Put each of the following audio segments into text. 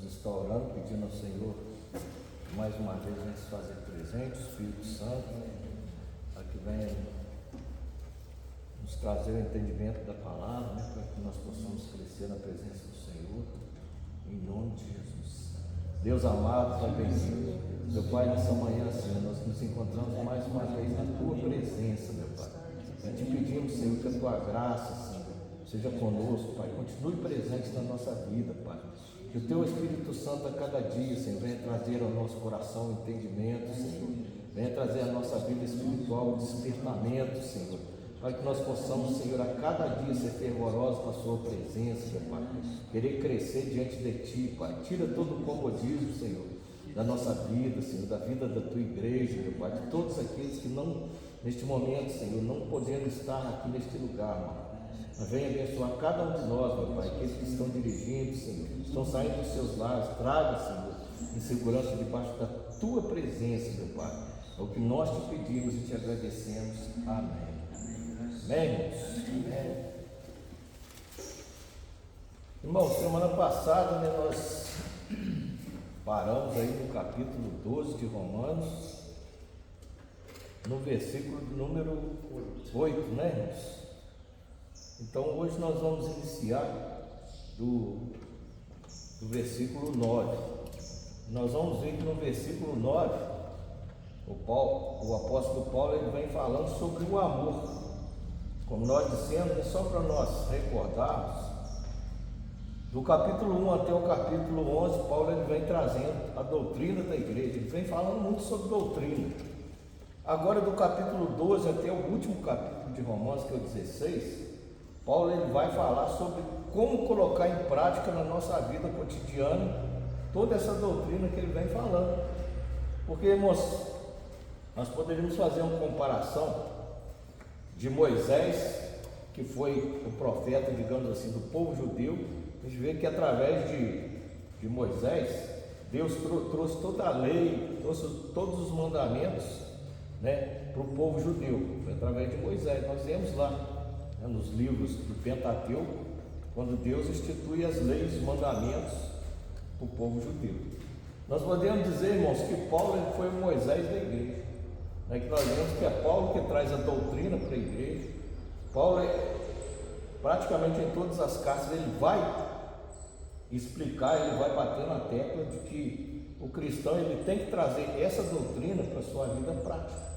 Vamos estar orando, pedindo ao Senhor mais uma vez a gente se fazer presente, o Espírito Santo, para que venha nos trazer o entendimento da palavra, né, para que nós possamos crescer na presença do Senhor, em nome de Jesus. Deus amado, Pai bendito, meu Pai, nessa manhã, Senhor, nós nos encontramos mais uma vez na Tua presença, meu Pai. Nós te pedimos, Senhor, que a Tua graça, Senhor, seja conosco, Pai, continue presente na nossa vida, Pai. Que o Teu Espírito Santo a cada dia, Senhor, venha trazer ao nosso coração o entendimento, Senhor. Venha trazer à nossa vida espiritual o despertamento, Senhor. Para que nós possamos, Senhor, a cada dia ser fervorosos com a Sua presença, meu Pai. Querer crescer diante de Ti, Pai. Tira todo o comodismo, Senhor, da nossa vida, Senhor, da vida da Tua igreja, meu Pai. De todos aqueles que não, neste momento, Senhor, não podendo estar aqui neste lugar, Pai. Venha abençoar cada um de nós, meu Pai, aqueles que estão dirigindo, Senhor, estão saindo dos seus lares, traga, Senhor, em segurança debaixo da Tua presença, meu Pai. É o que nós te pedimos e te agradecemos. Amém. Amém, irmãos? Amém. Irmãos, semana passada, né, nós paramos aí no capítulo 12 de Romanos, no versículo número 8, né, irmãos? Então hoje nós vamos iniciar do versículo 9. Nós vamos ver que no versículo 9 o apóstolo Paulo ele vem falando sobre o amor. Como nós dissemos, é só para nós recordarmos, do capítulo 1 até o capítulo 11, Paulo ele vem trazendo a doutrina da igreja, ele vem falando muito sobre doutrina. Agora do capítulo 12 até o último capítulo de Romanos, que é o 16, Paulo ele vai falar sobre como colocar em prática na nossa vida cotidiana toda essa doutrina que ele vem falando. Porque, irmãos, nós poderíamos fazer uma comparação de Moisés, que foi o profeta, digamos assim, do povo judeu. A gente vê que através de Moisés, Deus trouxe toda a lei, trouxe todos os mandamentos, né, para o povo judeu. Foi através de Moisés. Nós vemos lá nos livros do Pentateuco, quando Deus institui as leis, os mandamentos para o povo judeu. Nós podemos dizer, irmãos, que Paulo ele foi o Moisés da igreja, né? Que nós vemos que é Paulo que traz a doutrina para a igreja. Paulo, praticamente em todas as cartas, ele vai explicar, ele vai bater na tecla de que o cristão ele tem que trazer essa doutrina para a sua vida prática.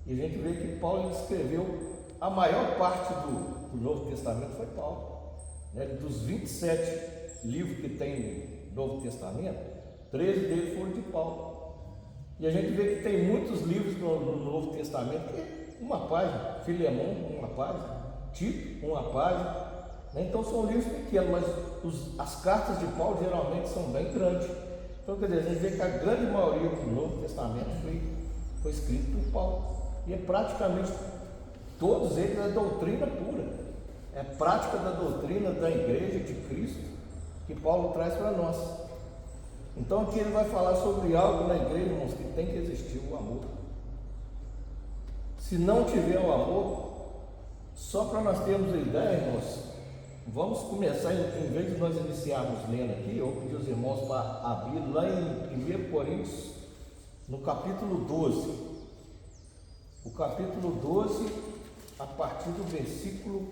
E a gente vê que Paulo escreveu a maior parte do Novo Testamento foi Paulo, né? Dos 27 livros que tem no Novo Testamento, 13 deles foram de Paulo. E a gente vê que tem muitos livros no Novo Testamento que é uma página, Filemão, uma página, Tito, uma página, né? Então são livros pequenos, mas as cartas de Paulo geralmente são bem grandes. Então, quer dizer, a gente vê que a grande maioria do Novo Testamento foi escrito por Paulo, e é praticamente todos eles é doutrina pura, é prática da doutrina da igreja de Cristo que Paulo traz para nós. Então aqui ele vai falar sobre algo na igreja, irmãos, que tem que existir o amor. Se não tiver o amor, só para nós termos a ideia, irmãos, vamos começar, em vez de nós iniciarmos lendo aqui, eu pedi aos irmãos para abrir lá em 1 Coríntios, no capítulo 12. O capítulo 12, a partir do versículo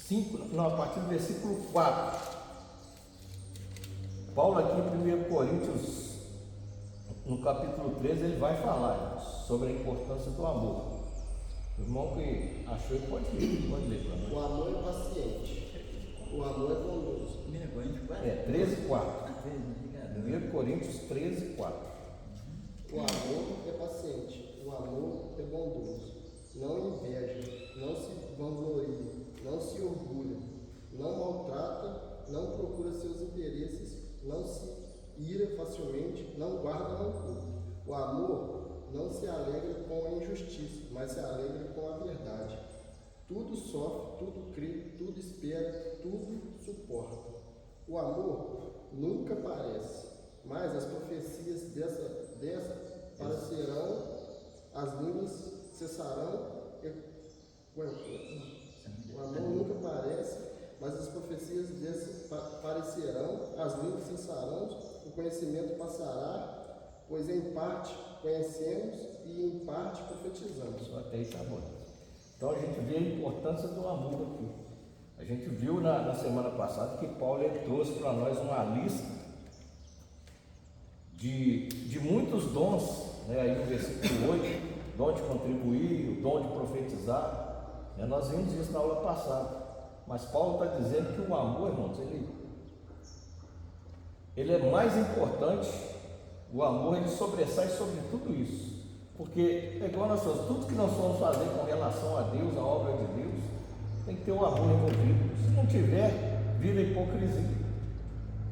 5, não, a partir do versículo 4. Paulo aqui em 1 Coríntios, no capítulo 13, ele vai falar sobre a importância do amor. O irmão que achou, pode ler para nós. O amor é paciente, o amor é bondoso. 13, 4. 1 Coríntios 13, 4. O amor é paciente, o amor é bondoso. Não inveja, não se vangloria, não se orgulha, não maltrata, não procura seus interesses, não se ira facilmente, não guarda rancor. O amor não se alegra com a injustiça, mas se alegra com a verdade. Tudo sofre, tudo crê, tudo espera, tudo suporta. O amor nunca parece, mas as profecias dessa parecerão, as línguas cessarão. O amor nunca parece, mas as profecias dessa desfalecerão, as línguas cessarão, o conhecimento passará, pois em parte conhecemos e em parte profetizamos. Só até aí tá bom. Então a gente vê a importância do amor aqui. A gente viu na semana passada que Paulo trouxe para nós uma lista de muitos dons, né? Aí no versículo 8, dom de contribuir, o dom de profetizar, né? Nós vimos isso na aula passada. Mas Paulo está dizendo que o amor, irmãos, ele é mais importante. O amor, ele sobressai sobre tudo isso, porque é igual nós falamos, tudo que nós vamos fazer com relação a Deus, a obra de Deus, tem que ter o amor envolvido. Se não tiver, vira hipocrisia,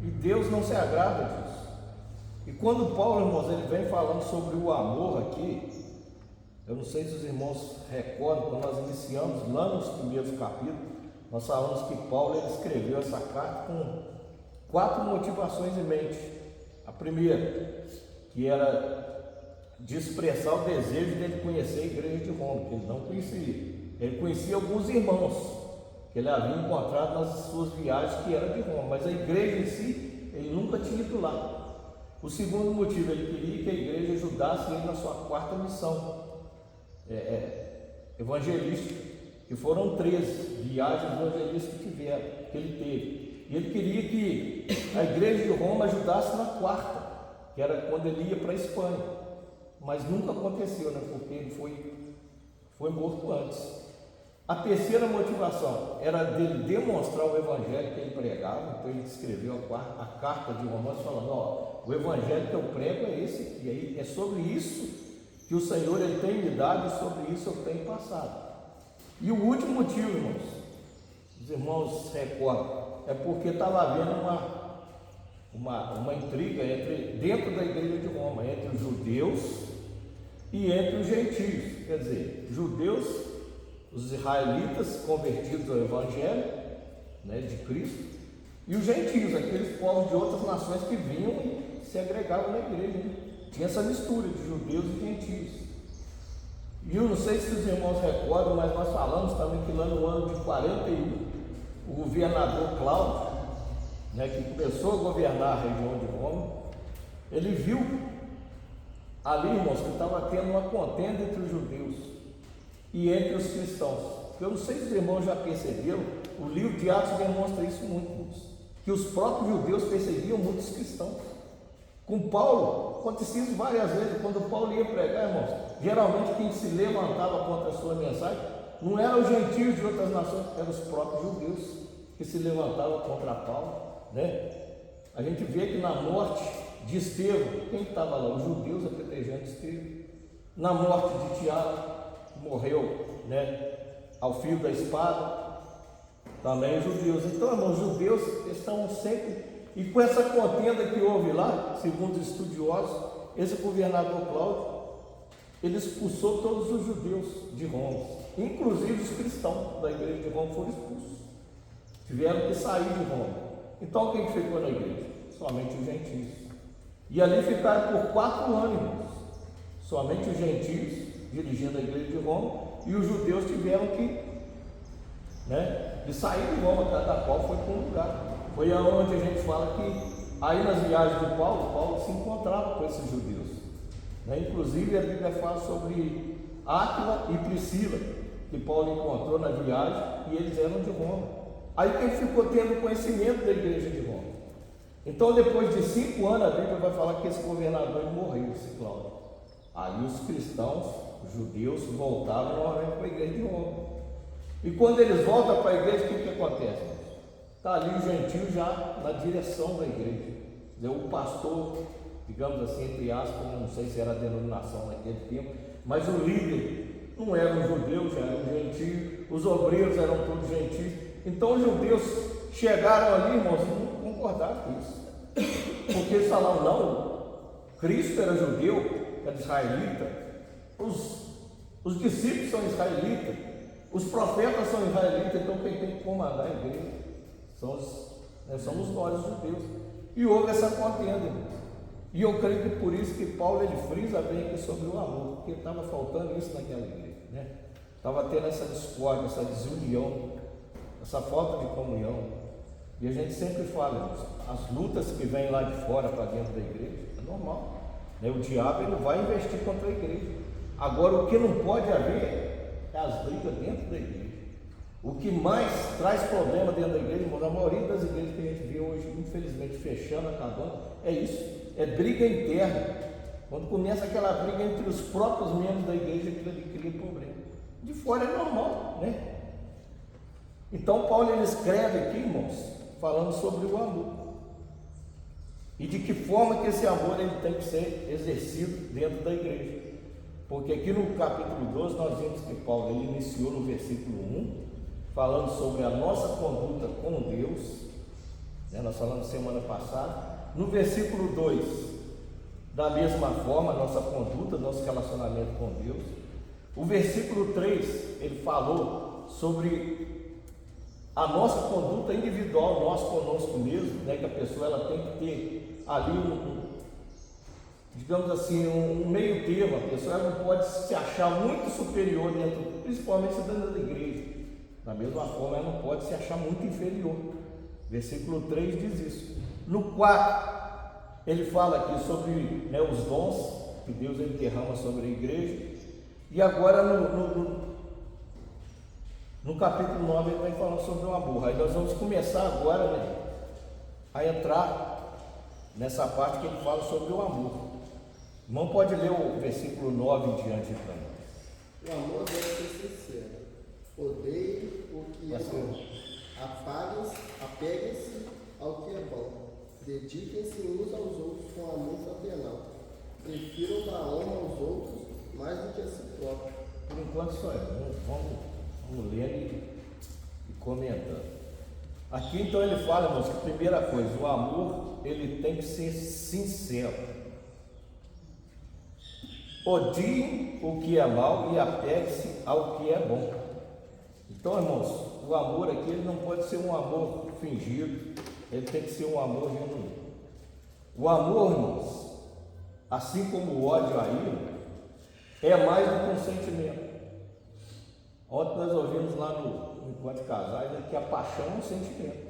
e Deus não se agrada disso. E quando Paulo, irmãos, ele vem falando sobre o amor aqui, eu não sei se os irmãos recordam, quando nós iniciamos lá nos primeiros capítulos, nós falamos que Paulo ele escreveu essa carta com 4 motivações em mente. A primeira, que era de expressar o desejo dele conhecer a igreja de Roma, que ele não conhecia. Ele conhecia alguns irmãos que ele havia encontrado nas suas viagens, que eram de Roma, mas a igreja em si, ele nunca tinha ido lá. O segundo motivo, ele queria que a igreja ajudasse ele na sua 4ª missão evangelística, que foram 13 viagens evangelísticas que ele teve. E ele queria que a igreja de Roma ajudasse na 4ª, que era quando ele ia para a Espanha. Mas nunca aconteceu, né? Porque ele foi morto antes. A terceira motivação era dele demonstrar o evangelho que ele pregava. Então ele escreveu a carta de Romanos falando: ó, o evangelho que eu prego é esse aqui, aí é sobre isso que o Senhor ele tem me dado e sobre isso eu tenho passado. E o último motivo, irmãos, os irmãos recordam, é porque estava havendo uma intriga dentro da igreja de Roma, entre os judeus e entre os gentios. Quer dizer, judeus, os israelitas convertidos ao evangelho, né, de Cristo, e os gentios, aqueles povos de outras nações que vinham e se agregavam na igreja, né? Tinha essa mistura de judeus e gentios. E eu não sei se os irmãos recordam, mas nós falamos também que lá no ano de 41, o governador Cláudio, né, que começou a governar a região de Roma, ele viu ali, irmãos, que estava tendo uma contenda entre os judeus e entre os cristãos. Eu não sei se os irmãos já perceberam, o livro de Atos demonstra isso muito, que os próprios judeus perseguiam muitos cristãos. Com Paulo, acontecia isso várias vezes. Quando Paulo ia pregar, irmãos, geralmente quem se levantava contra a sua mensagem não eram os gentios de outras nações, eram os próprios judeus que se levantavam contra Paulo, né? A gente vê que na morte de Estevão, quem estava lá? Os judeus apedrejando Estevão. Na morte de Tiago, que morreu, né, ao fio da espada, também os judeus. Então, irmãos, os judeus estão sempre... E com essa contenda que houve lá, segundo os estudiosos, esse governador Cláudio, ele expulsou todos os judeus de Roma, inclusive os cristãos da igreja de Roma foram expulsos, tiveram que sair de Roma. Então quem ficou na igreja? Somente os gentios. E ali ficaram por 4 anos, irmãos. Somente os gentios dirigindo a igreja de Roma, e os judeus tiveram que, né, de sair de Roma, cada qual foi para um lugar. Foi aonde a gente fala que aí nas viagens de Paulo se encontrava com esses judeus, né? Inclusive a Bíblia fala sobre Áquila e Priscila, que Paulo encontrou na viagem, e eles eram de Roma. Aí que ele ficou tendo conhecimento da igreja de Roma. Então depois de 5 anos a Bíblia vai falar que esse governador morreu, esse Cláudio. Aí os cristãos, os judeus, voltaram novamente para a igreja de Roma. E quando eles voltam para a igreja, o que acontece? Está ali o gentio já na direção da igreja. O pastor, digamos assim, entre aspas, não sei se era a denominação naquele tempo, mas o líder não era um judeu, já era um gentio, os obreiros eram todos gentios. Então os judeus chegaram ali, irmãos, e não concordaram com isso. Porque eles falaram, não, Cristo era judeu, era israelita, os discípulos são israelitas, os profetas são israelitas, então quem tem que comandar a igreja somos nós, os judeus. E houve essa contenda. E eu creio que por isso que Paulo ele frisa bem aqui sobre o amor, porque estava faltando isso naquela igreja, né? Estava tendo essa discórdia, essa desunião, essa falta de comunhão. E a gente sempre fala, irmãos, as lutas que vêm lá de fora para dentro da igreja, é normal, né? O diabo ele vai investir contra a igreja. Agora, o que não pode haver é as brigas dentro da igreja. O que mais traz problema dentro da igreja, irmãos, a maioria das igrejas que a gente vê hoje, infelizmente, fechando, acabando, é isso, é briga interna. Quando começa aquela briga entre os próprios membros da igreja, aquilo ali cria problema. De fora é normal, né? Então Paulo ele escreve aqui, irmãos, falando sobre o amor. E de que forma que esse amor ele tem que ser exercido dentro da igreja. Porque aqui no capítulo 12 nós vimos que Paulo ele iniciou no versículo 1, falando sobre a nossa conduta com Deus, né? Nós falamos semana passada. No versículo 2, da mesma forma, nossa conduta, nosso relacionamento com Deus. O versículo 3, ele falou sobre a nossa conduta individual, nós conosco mesmo, né? Que a pessoa ela tem que ter ali digamos assim, um meio termo. A pessoa ela não pode se achar muito superior dentro, principalmente dentro da igreja. Da mesma forma, ela não pode se achar muito inferior. Versículo 3 diz isso. No 4, ele fala aqui sobre, né, os dons que Deus ele derrama sobre a igreja. E agora no capítulo 9 ele vai falar sobre o amor. Aí nós vamos começar agora, né, a entrar nessa parte que ele fala sobre o amor. O irmão pode ler o versículo 9 em diante para nós. O amor deve ser sincero. Odeie o que é bom. Apeguem-se ao que é bom. Dediquem-se uns aos outros com amor fraternal. Prefiram dar honra aos outros mais do que a si próprio. Por enquanto só é. Vamos ler e comentando. Aqui então ele fala, irmãos, que a primeira coisa, o amor ele tem que ser sincero. Odie o que é mal e apegue-se ao que é bom. Então, irmãos, o amor aqui ele não pode ser um amor fingido, ele tem que ser um amor genuíno. O amor, irmãos, assim como o ódio a ira, é mais do que um sentimento. Ontem nós ouvimos lá no Enquanto Casais, né, que a paixão é um sentimento,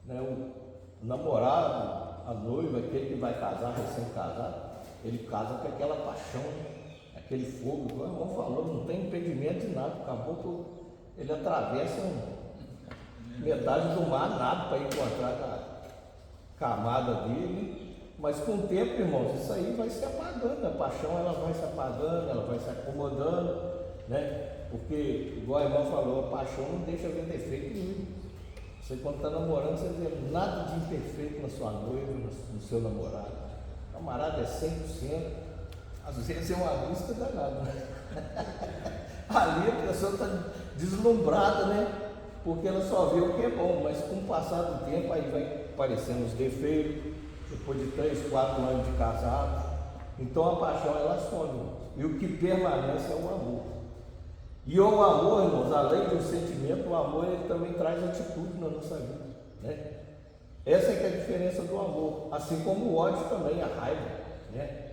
né? O namorado, a noiva, aquele que vai casar, recém-casado, ele casa com aquela paixão, aquele fogo, como o irmão falou, não tem impedimento de nada. Acabou que ele atravessa metade do mar, nada para encontrar a camada dele. Mas com o tempo, irmãos, isso aí vai se apagando, a paixão ela vai se apagando, ela vai se acomodando, né? Porque, igual a irmã falou, a paixão não deixa ver defeito nenhum. Você quando está namorando, você não vê nada de imperfeito na sua noiva, no seu namorado. O camarada é 100%, às vezes é uma vista danada, né? Ali a pessoa está deslumbrada, né? Porque ela só vê o que é bom, mas com o passar do tempo aí vai aparecendo os defeitos, depois de 3, 4 anos de casado. Então a paixão ela some, e o que permanece é o amor. E o amor, irmãos, além do sentimento, o amor ele também traz atitude na nossa vida, né? Essa é que é a diferença do amor, assim como o ódio também, a raiva, né?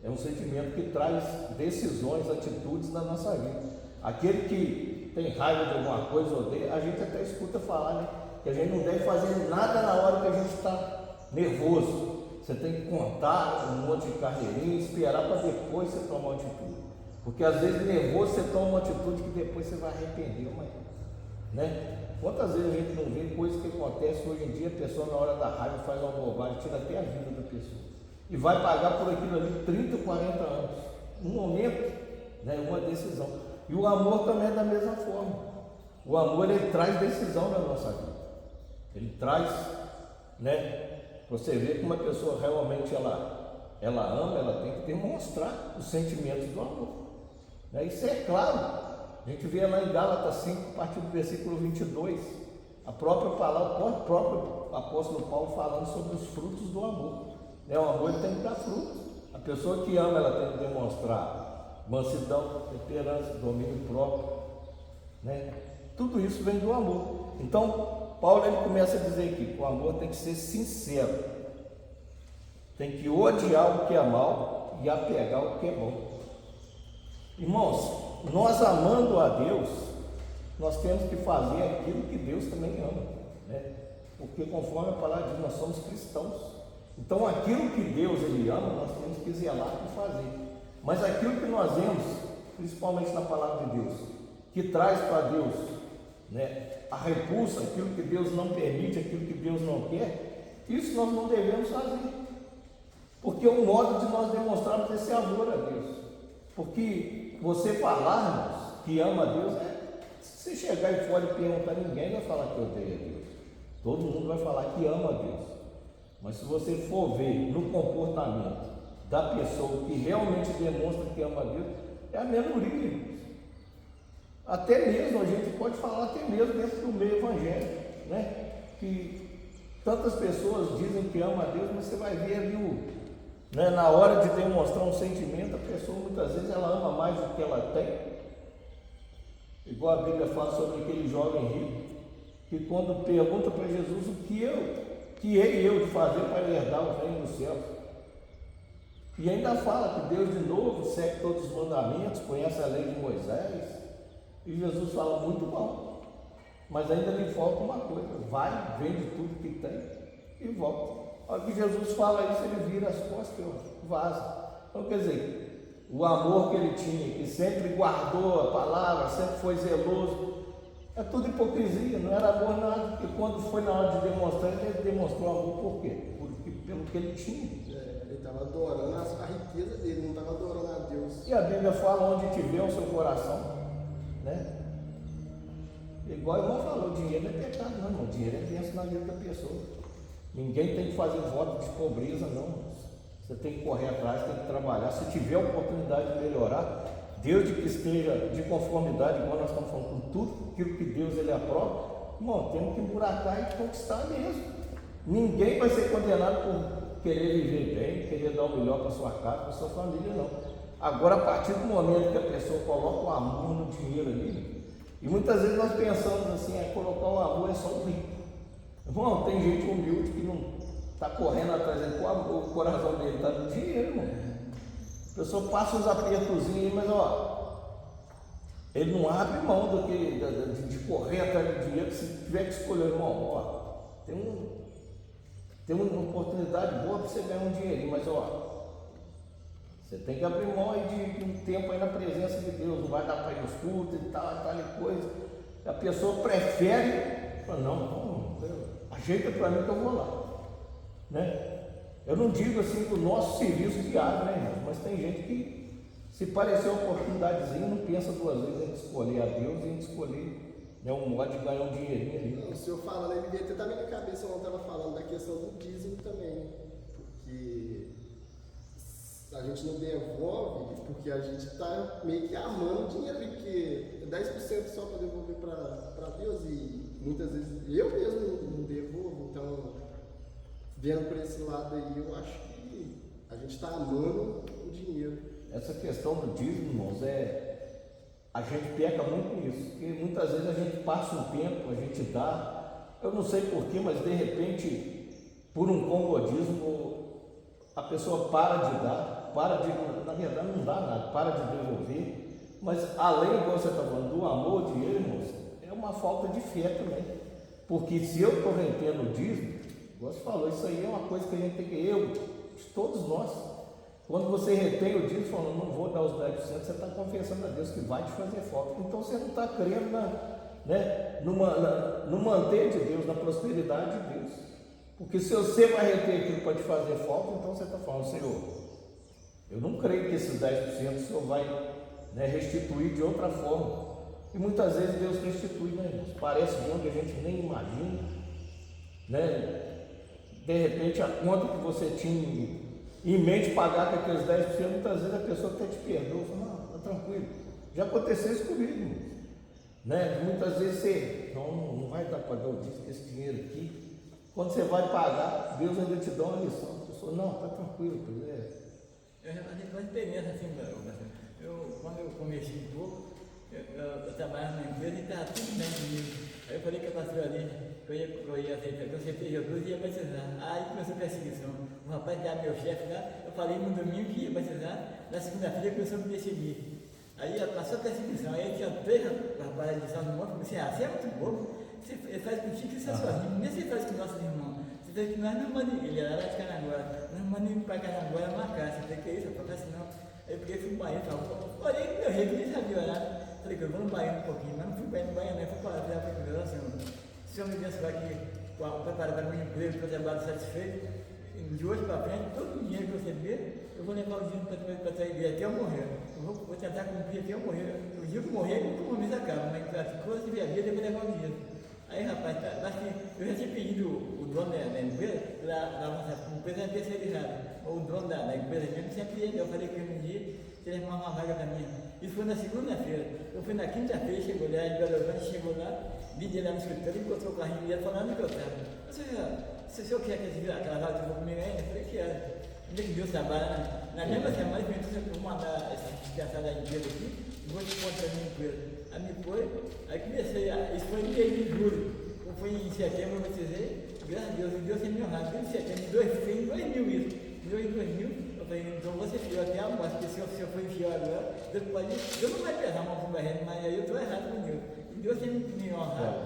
É um sentimento que traz decisões, atitudes na nossa vida. Aquele que tem raiva de alguma coisa, odeia, a gente até escuta falar, né? Que a gente não deve fazer nada na hora que a gente está nervoso. Você tem que contar um monte de carreirinha e esperar para depois você tomar uma atitude. Porque às vezes nervoso você toma uma atitude que depois você vai arrepender, mas, né? Quantas vezes a gente não vê coisas que acontecem hoje em dia, a pessoa na hora da raiva faz uma bobagem, tira até a vida da pessoa. E vai pagar por aquilo ali 30, 40 anos. Um momento, né? Uma decisão. E o amor também é da mesma forma. O amor ele traz decisão na nossa vida. Ele traz, né? Você vê como a pessoa realmente ela ama, ela tem que demonstrar os sentimentos do amor. Né? Isso é claro. A gente vê lá em Gálatas 5, a partir do versículo 22, a própria palavra, o próprio apóstolo Paulo falando sobre os frutos do amor. Né? O amor ele tem que dar frutos. A pessoa que ama, ela tem que demonstrar mansidão, temperança, domínio próprio. Né? Tudo isso vem do amor. Então, Paulo ele começa a dizer aqui que o amor tem que ser sincero. Tem que odiar o que é mal e apegar o que é bom. Irmãos, nós amando a Deus, nós temos que fazer aquilo que Deus também ama, né? porque conforme a palavra diz, nós somos cristãos. Então aquilo que Deus ele ama, nós temos que zelar por fazer. Mas aquilo que nós vemos, principalmente na palavra de Deus, que traz para Deus, né, a repulsa, aquilo que Deus não permite, aquilo que Deus não quer, isso nós não devemos fazer. Porque é um modo de nós demonstrarmos esse amor a Deus. Porque você falarmos que ama a Deus, se chegar aí fora e perguntar, ninguém vai falar que odeia a Deus. Todo mundo vai falar que ama a Deus. Mas se você for ver no comportamento da pessoa que realmente demonstra que ama a Deus, é a minoria. Até mesmo, a gente pode falar até mesmo dentro do meio evangélico, né? Que tantas pessoas dizem que ama a Deus, mas você vai ver ali né, na hora de demonstrar um sentimento, a pessoa muitas vezes ela ama mais do que ela tem. Igual a Bíblia fala sobre aquele jovem rico, que quando pergunta para Jesus o que hei eu de fazer para herdar o reino dos céus, e ainda fala que Deus de novo segue todos os mandamentos, conhece a lei de Moisés, e Jesus fala, muito bom, mas ainda lhe falta uma coisa, vai, vende tudo que tem e volta. A hora que Jesus fala isso, ele vira as costas e vaza. Então quer dizer, o amor que ele tinha, que sempre guardou a palavra, sempre foi zeloso, é tudo hipocrisia, não era amor nada, porque quando foi na hora de demonstrar, ele demonstrou amor por quê? Pelo que ele tinha. Ele estava adorando a riqueza dele, não estava adorando a Deus. E a Bíblia fala onde tiver o seu coração, né? Igual o irmão falou, dinheiro não é pecado não, irmão. Dinheiro é bênção na vida da pessoa. Ninguém tem que fazer voto de pobreza, não. Você tem que correr atrás, tem que trabalhar. Se tiver a oportunidade de melhorar, Deus de que esteja de conformidade, igual nós estamos falando, com tudo aquilo que Deus ele aprova, irmão, temos que emburacar e conquistar mesmo. Ninguém vai ser condenado por querer viver bem, querer dar o melhor para sua casa, para sua família, não. Agora, a partir do momento que a pessoa coloca o amor no dinheiro ali, e muitas vezes nós pensamos assim, colocar o amor é só o rico. Irmão, tem gente humilde que não está correndo atrás dele, o coração dele está no dinheiro, irmão. A pessoa passa uns apertozinhos, mas ele não abre mão de correr atrás do dinheiro. Se tiver que escolher, irmão, tem uma oportunidade boa para você ganhar um dinheirinho, mas você tem que abrir mão aí de um tempo aí na presença de Deus, não vai dar para ir nos cultos e tal coisa. A pessoa prefere, não, ajeita para mim que eu vou lá, né? Eu não digo assim do nosso serviço diário, né, irmão? Mas tem gente que, se parecer uma oportunidadezinha, não pensa duas vezes em escolher a Deus e em escolher, né, um modo de ganhar um dinheirinho ali. O senhor falando, ele veio até na minha cabeça, eu estava falando da questão do dízimo também, porque a gente não devolve porque a gente está meio que amando o dinheiro, porque 10% só para devolver para Deus, e muitas vezes eu mesmo não devolvo. Então, vendo por esse lado aí, eu acho que a gente está amando o dinheiro. Essa questão do dízimo, irmãos, a gente peca muito nisso, porque muitas vezes a gente passa um tempo, a gente dá, eu não sei porquê, mas de repente, por um comodismo, a pessoa para de dar, na verdade não dá nada, para de devolver, mas além, igual você está falando, do amor ao dinheiro, irmãos, é uma falta de fé também, porque se eu estou retendo o dízimo, igual você falou, isso aí é uma coisa que a gente tem que, todos nós, quando você retém o dízimo, falando, não vou dar os 10%, você está confessando a Deus que vai te fazer falta, então você não está crendo no manter de Deus, na prosperidade de Deus, porque se você vai reter aquilo para te fazer falta, então você está falando, Senhor, eu não creio que esses 10% o Senhor vai restituir de outra forma. E muitas vezes Deus restitui, né, irmãos? Parece de onde a gente nem imagina, né? De repente a conta que você tinha em mente pagar com aqueles 10%, muitas vezes a pessoa até te perdoa, fala, não, está tranquilo. Já aconteceu isso comigo, irmãos. Né? Muitas vezes você não vai dar para dar o dízimo, esse dinheiro aqui. Quando você vai pagar, Deus ainda te dá uma lição. A pessoa, não, está tranquilo, Eu já passei por uma experiência assim, quando eu comecei um pouco, eu trabalhava numa empresa e estava tudo bem comigo. Aí eu falei que a pastora ali, que eu ia aceitar, que eu aceitei Jesus e ia batizar. Aí começou a perseguição. O rapaz que era meu chefe lá, eu falei no domingo que ia batizar, na segunda-feira começou a me perseguir. Aí passou a perseguição, aí tinha 3 rapazes de São João, eu comecei você é muito bobo, ele faz contigo que você é sozinho, nem você faz com nossos irmãos. Você tem que nós não mandamos, ele era lá de Canaguá, nós mandamos para Canaguá marcar, você tem que ir, eu falei assim, não. Aí eu peguei, fui no banheiro, orei com meu rei, que nem sabia orar. Falei que eu vou no banheiro um pouquinho, mas não fui no banheiro, né? Fui para lá, falei com Deus, assim, se o Senhor me abençoar aqui, preparar para o meu emprego, para o trabalho satisfeito, de hoje para frente, todo o dinheiro que você receber, eu vou levar o dinheiro para a igreja até eu morrer. Eu vou tentar cumprir até eu morrer. O dia que eu morrer, o compromisso acaba, mas quando eu tiver a vida, eu vou levar o dinheiro. Aí, rapaz, acho que eu já tinha pedido o dono da empresa, da nossa empresa terceirizada. O dono da empresa mesmo sempre ia, eu falei que um dia se ele arrumar uma vaga para mim. Isso foi na segunda-feira. Eu fui na quinta-feira, chegou lá, ele chegou lá, vi ele lá no escritório, encontrou o carrinho e ia falando que eu estava. Se o senhor quer que aquela vaga que eu vou comigo ainda? Eu falei que era. Onde é que Deus trabalha? Na mesma semana, ele pensou que eu vou mandar essa desgraçada da empresa aqui, e vou te contar a minha empresa. Aí me foi, aí comecei, isso foi em mês de julho, foi em setembro, eu vou dizer, graças a Deus tem me honrado, em setembro, foi em 2000 isso, em 2000, eu falei, então você fiel até a morte, porque se eu for infiel agora, Deus não vai pesar a mão para o mas aí eu estou errado com Deus. Deus tem me honrado.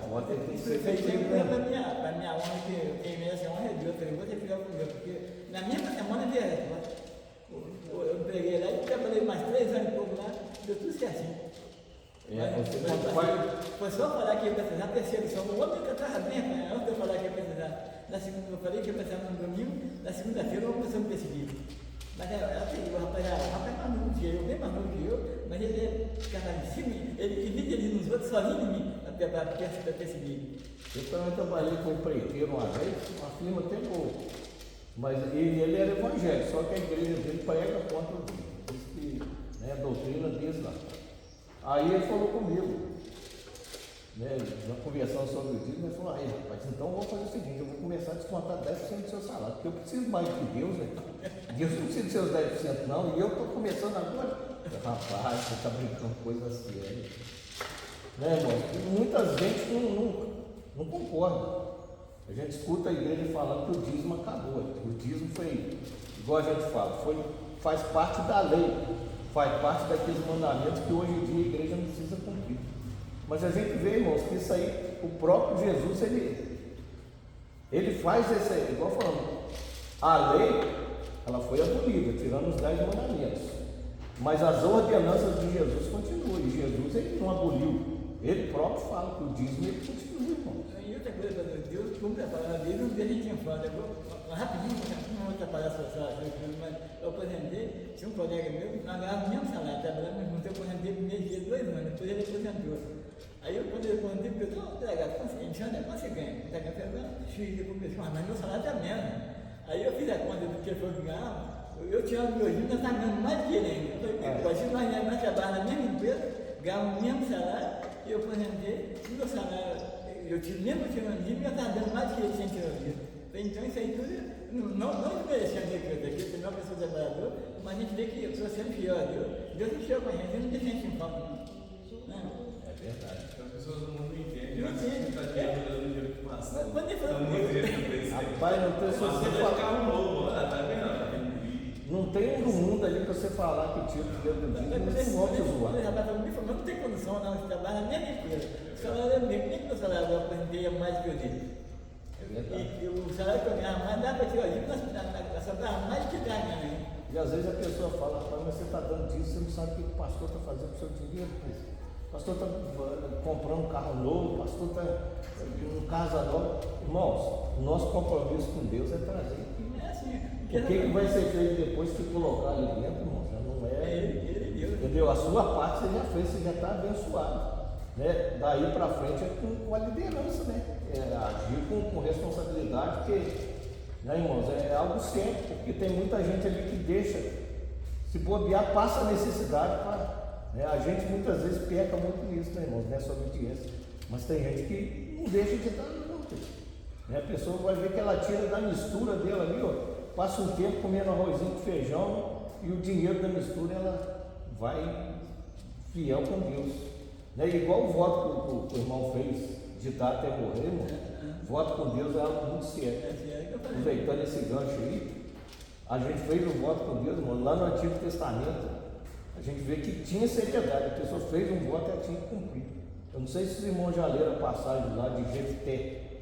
Isso aí para minha honra, que quem merece a honra é Deus, eu falei, vou ser fiel com Deus, porque na mesma semana de resposta, eu peguei lá e trabalhei mais 3 anos e pouco lá, deu tudo certinho. Foi só falar que ia precisar, perseguição. O outro que eu estava bem, antes de eu falar que ia precisar. Na segunda, eu falei que ia precisar no domingo, na segunda-feira eu comecei a me perseguir. Mas ela tem o rapaz mais novo que eu, bem mais novo que eu, mas ele ficava em cima, ele divide ali nos outros, sozinho em mim, para perseguir. Eu também trabalhei com um empreiteiro uma vez, uma firma até boa. Mas ele era evangélico, só que a igreja dele prega contra o Deus. Diz que a doutrina deles lá. Aí ele falou comigo, né, conversando sobre o dízimo, ele falou, aí rapaz, então eu vou fazer o seguinte, eu vou começar a descontar 10% do seu salário, porque eu preciso mais que Deus, né? Deus não precisa dos seus 10% não, e eu estou começando agora. Rapaz, você está brincando com coisa séria. Né, irmão? Muita gente não concorda. A gente escuta a igreja falando que o dízimo acabou. O dízimo foi, igual a gente fala, faz parte da lei. Faz parte daqueles mandamentos que hoje em dia a igreja não precisa cumprir. Mas a gente vê, irmãos, que isso aí, o próprio Jesus, ele faz esse, igual falando, a lei, ela foi abolida, tirando os 10 mandamentos. Mas as ordenanças de Jesus continuam, e Jesus ele não aboliu. Ele próprio fala que o dízimo ele continua, irmão. E outra coisa, Deus cumpre a palavra dele, não deixa a gente em falta. Eu vou rapidinho, não vou atrapalhar a sua sala, mas eu aposentei, tinha um colega meu, nós ganhávamos o mesmo salário, trabalhando junto, eu aposentei primeiro dia 2 anos, depois ele aposentou. Aí quando ele aposentei, eu falei, delegado, quanto você ganha? O delegado falou, mas meu salário está menos. Aí eu fiz a conta do que ele falou que ganhava, eu tinha o meu nós estávamos ganhando mais dinheiro ainda. Eu falei, se nós trabalhamos na mesma empresa, ganhamos o mesmo salário, e eu aposentei, o meu salário, eu tive mesmo tirando dinheiro, eu estava dando mais dinheiro sem tirar dinheiro. Então isso aí tudo, não desmerecendo aqui, porque não é uma pessoa trabalhadora, mas a gente vê que eu estou sendo fiel a Deus, Deus não chega com a gente, Deus não deixa a gente em falta, não. É verdade. Então as pessoas do mundo não entendem, mas você está dando dinheiro que passa. Quando ele falou rapaz, não tem se você falar. Tá vendo? Não tem um do mundo ali para você falar que tira o dinheiro do dízimo, não tem modo de zoar. Não tem condição, não, você trabalha na minha empresa. O salário é mesmo, nem que o salário eu aposentei mais do que eu dei. E o salário que eu ganhava mais, dá para tirar o dízimo, nós sobrava mais do que está ganhando. E às vezes a pessoa fala, rapaz, mas você está dando dízimo, você não sabe o que o pastor está fazendo com o seu dinheiro. O pastor está comprando um carro novo, o pastor está em casa nova. Irmãos, o nosso compromisso com Deus é trazer. É assim. O que vai ser feito depois que colocar ali dentro, irmão? Já não é. Entendeu? A sua parte você já fez, você já está abençoado. Né? Daí para frente é com a liderança, né? Agir com responsabilidade, porque, né, irmãos, é algo sério, porque tem muita gente ali que deixa, se bobear, passa a necessidade para. Né? A gente muitas vezes peca muito nisso, né, irmãos? Nessa obediência. Mas tem gente que não deixa de dar, não. Né? A pessoa vai ver que ela tira da mistura dela ali, ó. Passa um tempo comendo arrozinho com feijão e o dinheiro da mistura ela vai fiel com Deus. Né? Igual o voto que o irmão fez de dar até morrer, irmão. Voto com Deus é algo muito sério. Aproveitando esse gancho aí, a gente fez um voto com Deus, irmão, lá no Antigo Testamento, a gente vê que tinha seriedade, a pessoa fez um voto e ela tinha que cumprir. Eu não sei se os irmãos já leram a passagem lá de Jefté.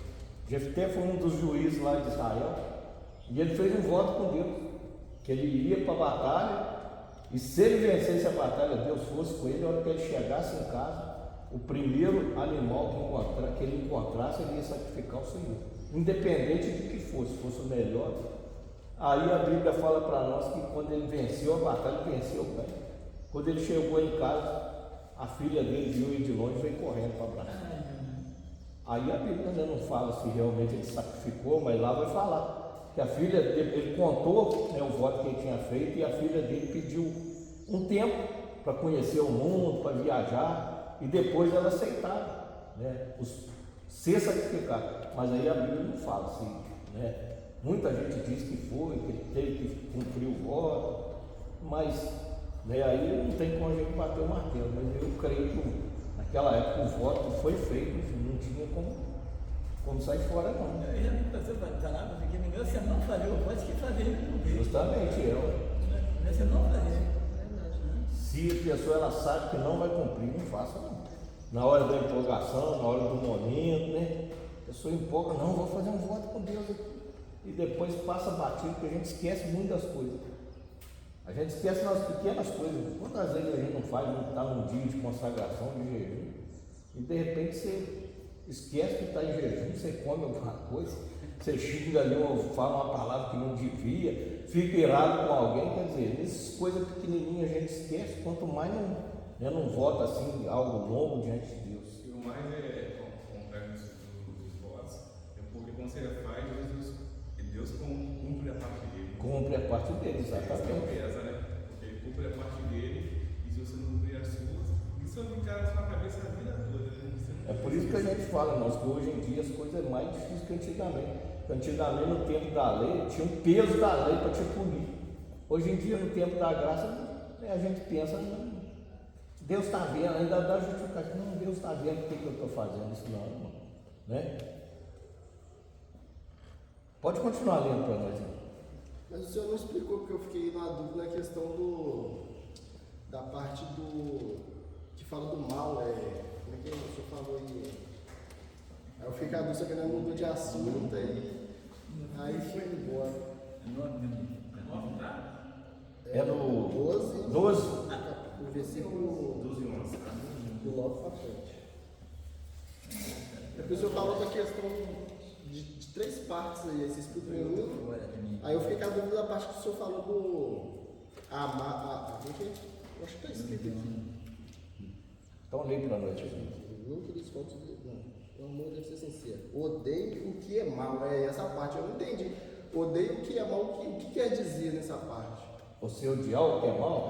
Jefté foi um dos juízes lá de Israel, e ele fez um voto com Deus, que ele ia para a batalha, e se ele vencesse a batalha, Deus fosse com ele, na hora que ele chegasse em casa, o primeiro animal que ele encontrasse, ele ia sacrificar o Senhor, independente de que fosse o melhor. Aí a Bíblia fala para nós que quando ele venceu a batalha, ele venceu bem. Quando ele chegou em casa, a filha dele viu ele de longe e veio correndo para abraçar. Aí a Bíblia ainda não fala se realmente ele sacrificou, mas lá vai falar que a filha dele, ele contou, né, o voto que ele tinha feito, e a filha dele pediu um tempo para conhecer o mundo, para viajar, e depois ela aceitava, né, ser sacrificado. Mas aí a Bíblia não fala assim, né? Muita gente diz que foi, que ele teve que cumprir o voto, mas, né, aí não tem como a gente bater o martelo, mas eu creio que naquela época o voto foi feito, não tinha como sair fora não. Eu já me passou para falar, porque melhor você não fazer o voto que fazer. Justamente, Você não fazer. se a pessoa ela sabe que não vai cumprir, não faça não. Na hora da empolgação, na hora do momento, né? A pessoa empolga, não, vou fazer um voto com Deus aqui. E depois passa batido, porque a gente esquece muitas coisas. A gente esquece nas pequenas coisas. Quantas vezes a gente não faz, não está num dia de consagração, de jejum, e de repente você esquece que está em jejum, você come alguma coisa, você xinga ali, ou fala uma palavra que não devia, fica irado com alguém, quer dizer, essas coisas pequenininhas a gente esquece, quanto mais não vota assim, algo longo diante de Deus. E o mais complexo dos votos é porque quando você faz, Deus cumpre a parte dele. Cumpre a parte dele, exatamente. Pesa, né? Porque ele cumpre a parte dele, e se você não cumprir as suas, isso vai ficar na sua cabeça a vida toda, né? É por isso que a gente fala, nós, que hoje em dia as coisas é mais difíceis que antigamente. Porque antigamente, no tempo da lei, tinha um peso da lei para te punir. Hoje em dia, no tempo da graça, a gente pensa, não, Deus está vendo, ainda dá justificativa, não, Deus está vendo o que eu estou fazendo, isso não, irmão, né? Pode continuar lendo para nós. Mas o senhor não explicou, porque eu fiquei na dúvida na questão da parte que fala do mal, como é que o senhor falou aí? Aí eu fiquei a dúvida que ele mudou de assunto aí foi embora. É no 12, o versículo 12 e 11. do logo para frente. Depois o senhor falou da questão de três partes aí você explicou em um. Aí eu fiquei com a dúvida da parte que o senhor falou do amar. Eu acho que está escrito aqui. Então lê para nós. Nunca desconto o amor deve ser sincero. Odeio o que é mal. Essa parte eu não entendi. Odeio o que é mal. O que quer dizer nessa parte? Você odiar o que é mal?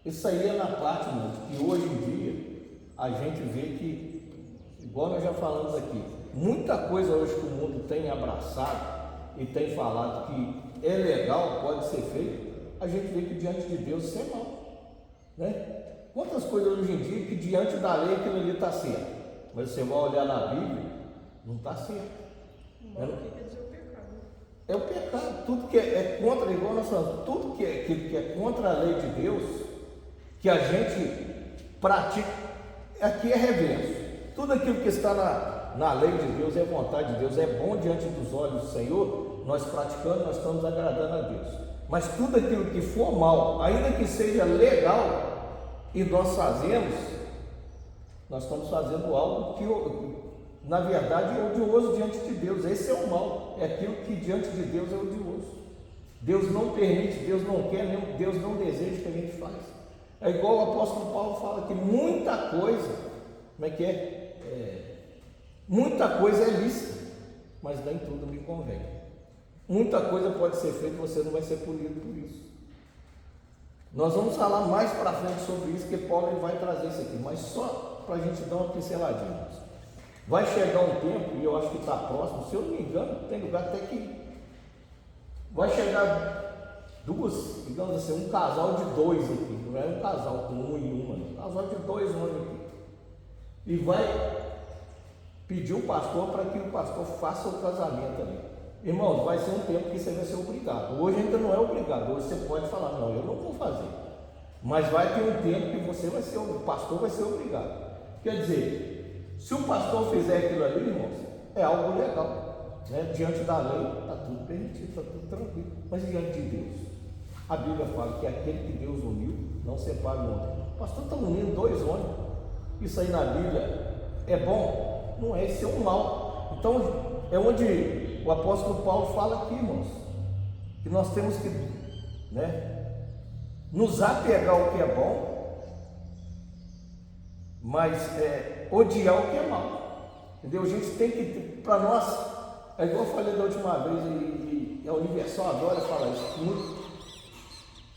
Isso aí é na parte, mano, que hoje em dia a gente vê que, igual nós já falamos aqui, muita coisa hoje que o mundo tem abraçado e tem falado que é legal, pode ser feito, a gente vê que diante de Deus isso é mal, né? Quantas coisas hoje em dia que diante da lei aquilo ali está certo, mas você vai olhar na Bíblia, não está certo. É o pecado, tudo que é contra, igual nós falamos, tudo que é contra a lei de Deus, que a gente pratica, aqui é reverso. Tudo aquilo que está na lei de Deus é vontade de Deus, é bom diante dos olhos do Senhor, nós praticando, nós estamos agradando a Deus. Mas tudo aquilo que for mal, ainda que seja legal, e nós fazemos, nós estamos fazendo algo que na verdade é odioso diante de Deus. Esse é o mal, é aquilo que diante de Deus é odioso. Deus não permite, Deus não quer, Deus não deseja que a gente faça. É igual o apóstolo Paulo fala que muita coisa, como é que muita coisa é lícita, mas nem tudo me convém. Muita coisa pode ser feita e você não vai ser punido por isso. Nós vamos falar mais para frente sobre isso, que Paulo ele vai trazer isso aqui, mas só para a gente dar uma pinceladinha. Vai chegar um tempo, e eu acho que está próximo, se eu não me engano, tem lugar até que vai chegar duas, digamos assim, um casal de dois aqui, não é um casal com um e uma, um casal de dois homens aqui, e vai pedir o pastor para que o pastor faça o casamento ali. Irmãos, vai ser um tempo que você vai ser obrigado. Hoje ainda não é obrigado, hoje você pode falar, não, eu não vou fazer, mas vai ter um tempo que você vai ser, o pastor vai ser obrigado. Quer dizer, se o pastor fizer aquilo ali, irmãos, é algo legal, né? Diante da lei está tudo permitido, está tudo tranquilo, mas diante de Deus, a Bíblia fala que aquele que Deus uniu não separa o homem. O pastor está unindo dois homens, isso aí na Bíblia é bom? Não é, isso é um mal. Então é onde o apóstolo Paulo fala aqui, irmãos, que nós temos que, né, nos apegar ao que é bom, mas odiar o que é mal, entendeu? A gente tem que, para nós, é igual eu falei da última vez, e a Universal adora falar isso,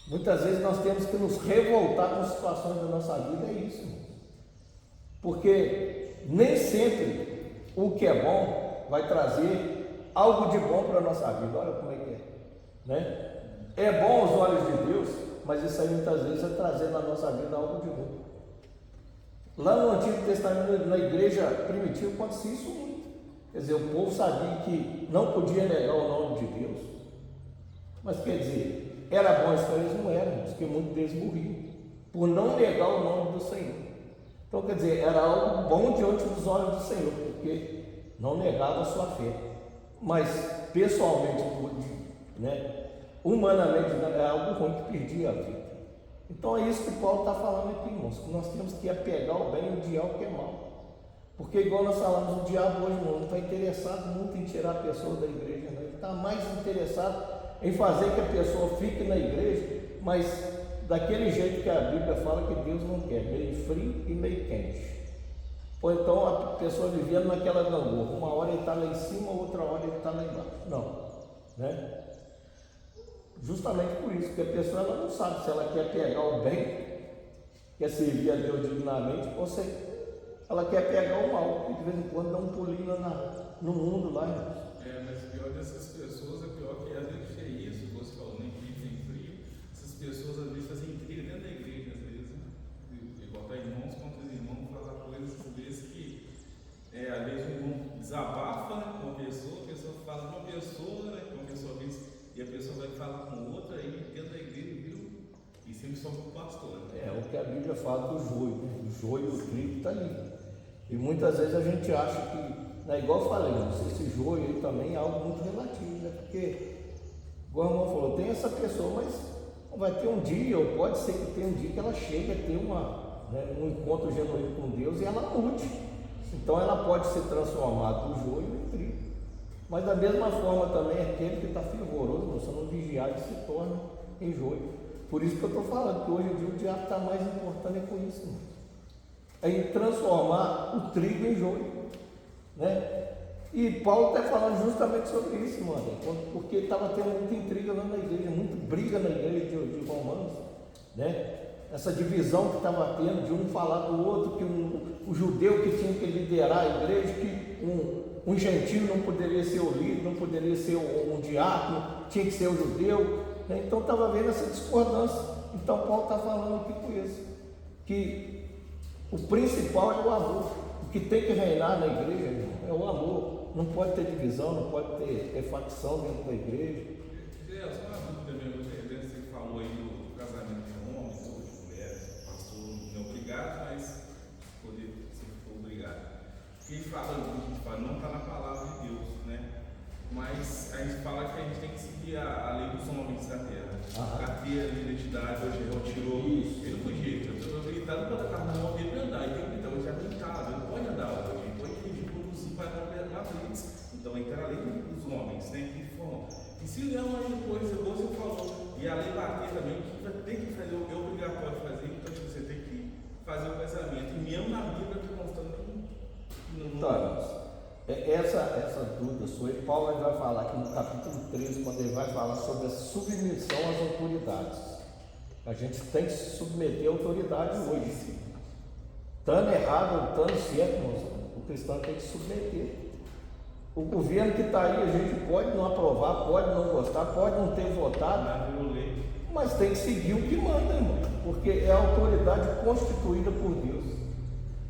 muitas vezes nós temos que nos revoltar com situações da nossa vida, é isso, porque nem sempre o que é bom vai trazer algo de bom para a nossa vida. Olha como é que é, né? É bom aos olhos de Deus, mas isso aí muitas vezes vai trazer na nossa vida algo de bom. Lá no Antigo Testamento, na igreja primitiva, acontecia isso muito. Quer dizer, o povo sabia que não podia negar o nome de Deus, mas quer dizer, era bom isso para eles? Não era, porque muitos deles morriam por não negar o nome do Senhor. Então, quer dizer, era algo bom diante dos olhos do Senhor, porque não negava a sua fé. Mas, pessoalmente, né, humanamente, é algo ruim que perdia a vida. Então, é isso que Paulo está falando aqui, irmãos, que nós temos que apegar o bem e odiar o que é mal. Porque, igual nós falamos, o diabo hoje não está interessado muito em tirar a pessoa da igreja, né? Ele está mais interessado em fazer que a pessoa fique na igreja, mas daquele jeito que a Bíblia fala que Deus não quer, meio frio e meio quente. Ou então a pessoa vivendo naquela gangorra, uma hora ele está lá em cima, outra hora ele está lá embaixo. Não, né? Justamente por isso, porque a pessoa ela não sabe se ela quer pegar o bem, quer servir a Deus dignamente, ou se ela quer pegar o mal, que de vez em quando dá um pulinho lá no mundo lá, irmãos. Mas o pior dessas pessoas é pior que às vezes é isso, você falou, nem quente nem frio. Essas pessoas às vezes fazem intriga dentro da igreja, às vezes, e botar irmãos contra os irmãos, falar coisas às vezes que às vezes o irmão desabafa, né, com a pessoa fala com uma pessoa, né, com uma pessoa vez, e a pessoa vai falar com outra, aí dentro da igreja, viu? E sempre só com o pastor. Né? É o que a Bíblia fala do joio, né? O joio e o trigo está ali. E muitas vezes a gente acha que, né, igual eu falei, esse joio aí também é algo muito relativo, né? Porque, igual o irmão falou, tem essa pessoa, mas vai ter um dia, ou pode ser que tenha um dia que ela chegue a ter um encontro genuíno com Deus e ela mude. Então ela pode ser transformada do joio em trigo. Mas da mesma forma também aquele que está fervoroso, você não vigiar, ele se torna em joio. Por isso que eu estou falando que hoje em dia o diabo está mais importando com isso, irmão. É em transformar o trigo em joio, né? E Paulo está falando justamente sobre isso, mano, porque estava tendo muita intriga lá na igreja, muita briga na igreja de Romanos, né? Essa divisão que estava tendo de um falar do outro, que o judeu que tinha que liderar a igreja, que um gentio não poderia ser o líder, não poderia ser um diácono, tinha que ser o judeu, né? Então estava vendo essa discordância. Então Paulo está falando aqui com isso, que o principal é o amor. O que tem que reinar na igreja, irmão, é o amor. Não pode ter divisão, não pode ter facção dentro da igreja. Só uma dúvida mesmo, você falou aí do casamento de homens ou de mulheres, pastor não é obrigado, mas se for obrigado. Quem fala, não está na palavra de Deus, né? Mas a gente fala que a gente tem que seguir a lei dos homens da terra. A carteira de identidade, hoje ele tirou ele do jeito. Eu estou habilitado para estar na mão dele andar. Então ele já é habilitado, ele pode andar hoje, ele pode dirigir conduzir para na blitz. Então entra a lei dos homens, né? E se der uma coisa, igual você falou, e a lei bater também, que tem que fazer, é obrigatório fazer, então você tem que fazer o casamento. E mesmo na Bíblia está mostrando que não. Então, essa dúvida sua, e Paulo vai falar aqui no capítulo 13, quando ele vai falar sobre a submissão às autoridades. A gente tem que se submeter à autoridade hoje. Estando errado ou estando certo, o cristão tem que se submeter. O governo que está aí, a gente pode não aprovar, pode não gostar, pode não ter votado, mas tem que seguir o que manda, irmão, porque é a autoridade constituída por Deus.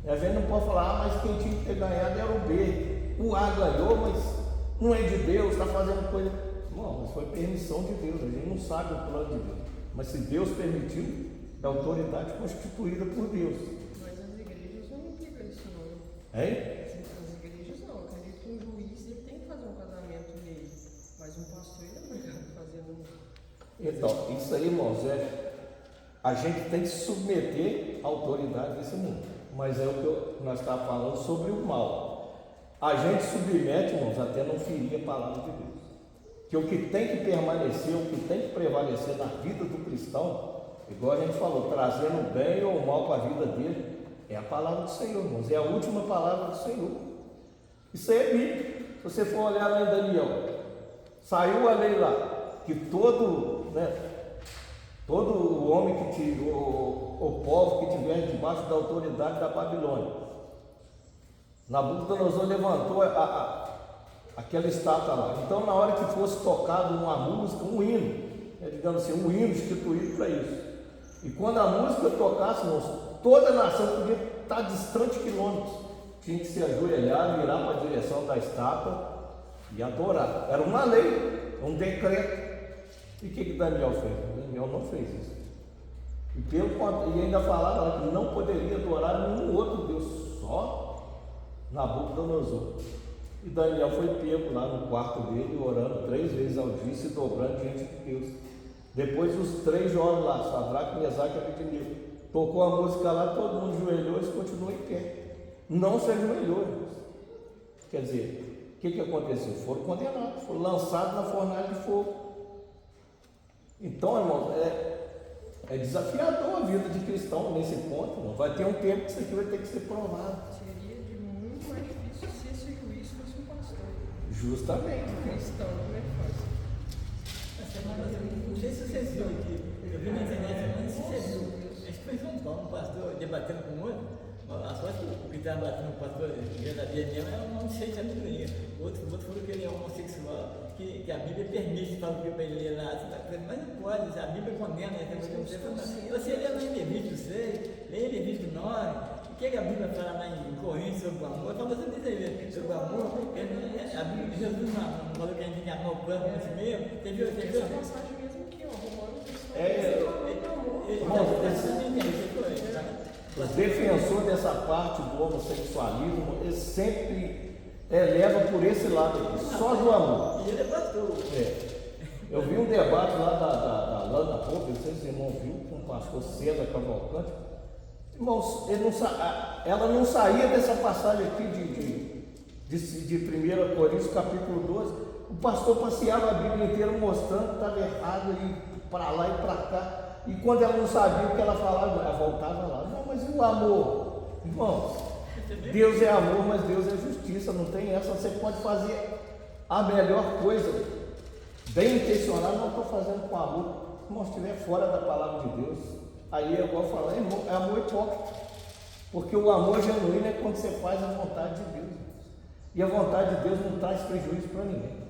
A gente não pode falar, mas quem tinha que ter ganhado era o B. O A ganhou, mas não é de Deus, está fazendo coisa. Não, mas foi permissão de Deus, a gente não sabe o plano de Deus. Mas se Deus permitiu, é autoridade constituída por Deus. Mas as igrejas não implicam Hein? As igrejas não, eu acredito que um juiz ele tem que fazer um casamento nele, mas um pastor ele não é obrigado a fazer não. Então, isso aí, irmãos, a gente tem que se submeter à autoridade desse mundo. Mas é o que nós estávamos falando sobre o mal. A gente submete, irmãos, até não ferir a palavra de Deus. Que o que tem que permanecer, o que tem que prevalecer na vida do cristão, igual a gente falou, trazendo o bem ou o mal para a vida dele, é a palavra do Senhor, irmãos. É a última palavra do Senhor. Isso aí é bíblico. Se você for olhar lá em Daniel, saiu a lei lá, que todo o homem o povo que estiver debaixo da autoridade da Babilônia, Nabucodonosor levantou aquela estátua lá. Então, na hora que fosse tocado uma música, um hino, digamos assim, um hino instituído para isso. E quando a música tocasse, irmãos, toda a nação podia estar distante quilômetros, tinha que se ajoelhar, virar para a direção da estátua e adorar. Era uma lei, um decreto. E o que Daniel fez? Daniel não fez isso. E ainda falava que não poderia adorar nenhum outro Deus, só Nabucodonosor. E Daniel foi pego lá no quarto dele, orando 3 vezes ao dia, se dobrando diante de Deus. Depois os 3 jovens lá, Sadraque, Mesaque e Abednego, tocou a música lá, todo mundo ajoelhou e continuou em pé. Não se ajoelhou, irmãos. Quer dizer, o que aconteceu? Foram condenados, foram lançados na fornalha de fogo. Então, irmãos, é desafiador a vida de cristão nesse ponto, irmão. Vai ter um tempo que isso aqui vai ter que ser provado. Seria de muito mais difícil se esse juiz fosse um pastor. Justamente. Um cristão, como é que faz? Não sei se vocês viram aqui, eu vi na internet, mas não sei se você viu. Acho que foi em São Paulo, um pastor debatendo com o outro. A sorte que o que estava batendo com o pastor verdadeiro mesmo é um cheio de sabedoria. O outro falou que ele é homossexual, que a Bíblia permite falar o que para ele ler lá, mas não pode, a Bíblia condena, você lê lá em Levítico 6, lê em Levítico 9, o que a Bíblia fala lá em Coríntios sobre o amor? Fala você dizer sobre o amor, a Bíblia de Jesus não falou que a gente tem que amar o próximo a si mesmo, você viu? Essa passagem mesmo aqui, ó, Romanos, os defensores dessa parte do homossexualismo, eles sempre levam por esse lado aqui, só do amor. E ele é pastor. Eu vi um debate lá da Lana Pope, não sei se os irmãos viram, com o pastor César Cavalcante. Irmãos, ela não saía dessa passagem aqui de 1 Coríntios capítulo 12. O pastor passeava a Bíblia inteira mostrando que estava errado, e para lá e para cá. E quando ela não sabia o que ela falava, ela voltava lá. Não, mas e o amor? Irmãos, Deus é amor, mas Deus é justiça, não tem essa. Você pode fazer a melhor coisa, bem intencionado, não estou fazendo com amor. Irmão, se estiver fora da palavra de Deus, aí é igual falar, é amor hipócrita. Porque o amor genuíno é quando você faz a vontade de Deus. E a vontade de Deus não traz prejuízo para ninguém.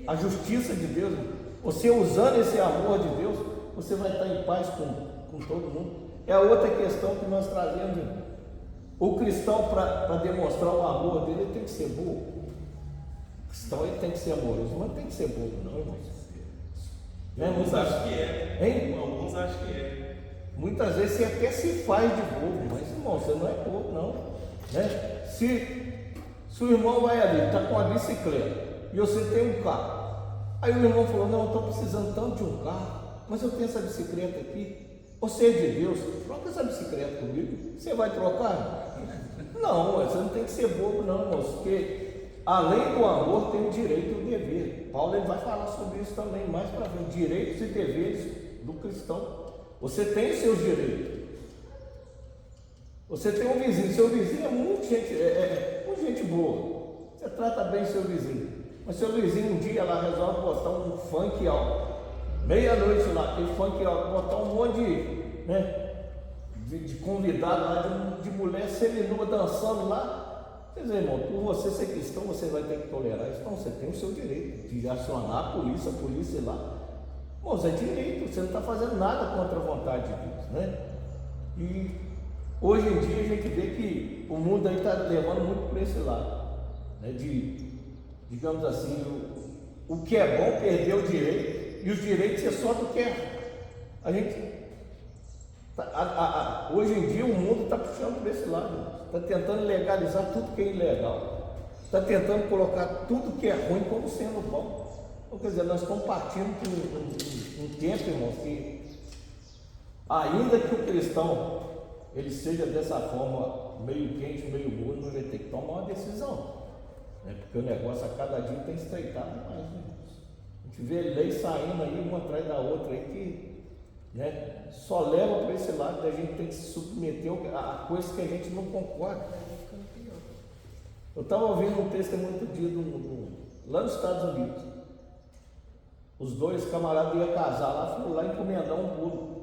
A justiça de Deus, você usando esse amor de Deus, você vai estar em paz com todo mundo. É a outra questão que nós trazemos. O cristão, para demonstrar o amor dele, ele tem que ser bobo. O cristão ele tem que ser amoroso, mas não tem que ser bobo, não, irmãos. Alguns acham que é. Hein? Alguns acham que é. Muitas vezes você até se faz de bobo, mas irmão, você não é bobo, não. Né? Se o irmão vai ali, está com a bicicleta, e você tem um carro. Aí o irmão falou, não, eu estou precisando tanto de um carro, mas eu tenho essa bicicleta aqui. Você é de Deus, troca essa bicicleta comigo. Você vai trocar? Não, você não tem que ser bobo, não, moço, porque além do amor tem o direito e o dever. Paulo ele vai falar sobre isso também mais para frente, direitos e deveres do cristão. Você tem os seus direitos. Você tem um vizinho, seu vizinho é muito gente boa. Você trata bem seu vizinho. Mas seu vizinho um dia lá resolve botar um funk alto. Meia-noite lá, aquele funk alto, botar um monte de convidado lá, de mulher seminua dançando lá. Quer dizer, irmão, por você ser cristão, você vai ter que tolerar isso. Não, você tem o seu direito de acionar a polícia ir lá. Bom, isso é direito, você não está fazendo nada contra a vontade de Deus, né? E hoje em dia a gente vê que o mundo aí está levando muito para esse lado, né? Digamos assim, o que é bom perder o direito, e os direitos é só do que é. A gente Hoje em dia o mundo está puxando para esse lado, está tentando legalizar tudo que é ilegal, está tentando colocar tudo que é ruim como sendo bom. Então, quer dizer, nós estamos partindo de um tempo, irmãos, que ainda que o cristão ele seja dessa forma meio quente, meio morno, ele vai ter que tomar uma decisão, né? Porque o negócio a cada dia tem estreitado mais, né? A gente vê leis saindo aí uma atrás da outra aí que, né, só leva para esse lado da gente ter que se submeter a coisas que a gente não concorda. Eu estava ouvindo um testemunho dia lá nos Estados Unidos. Os dois camaradas iam casar lá, foram lá encomendar um bolo.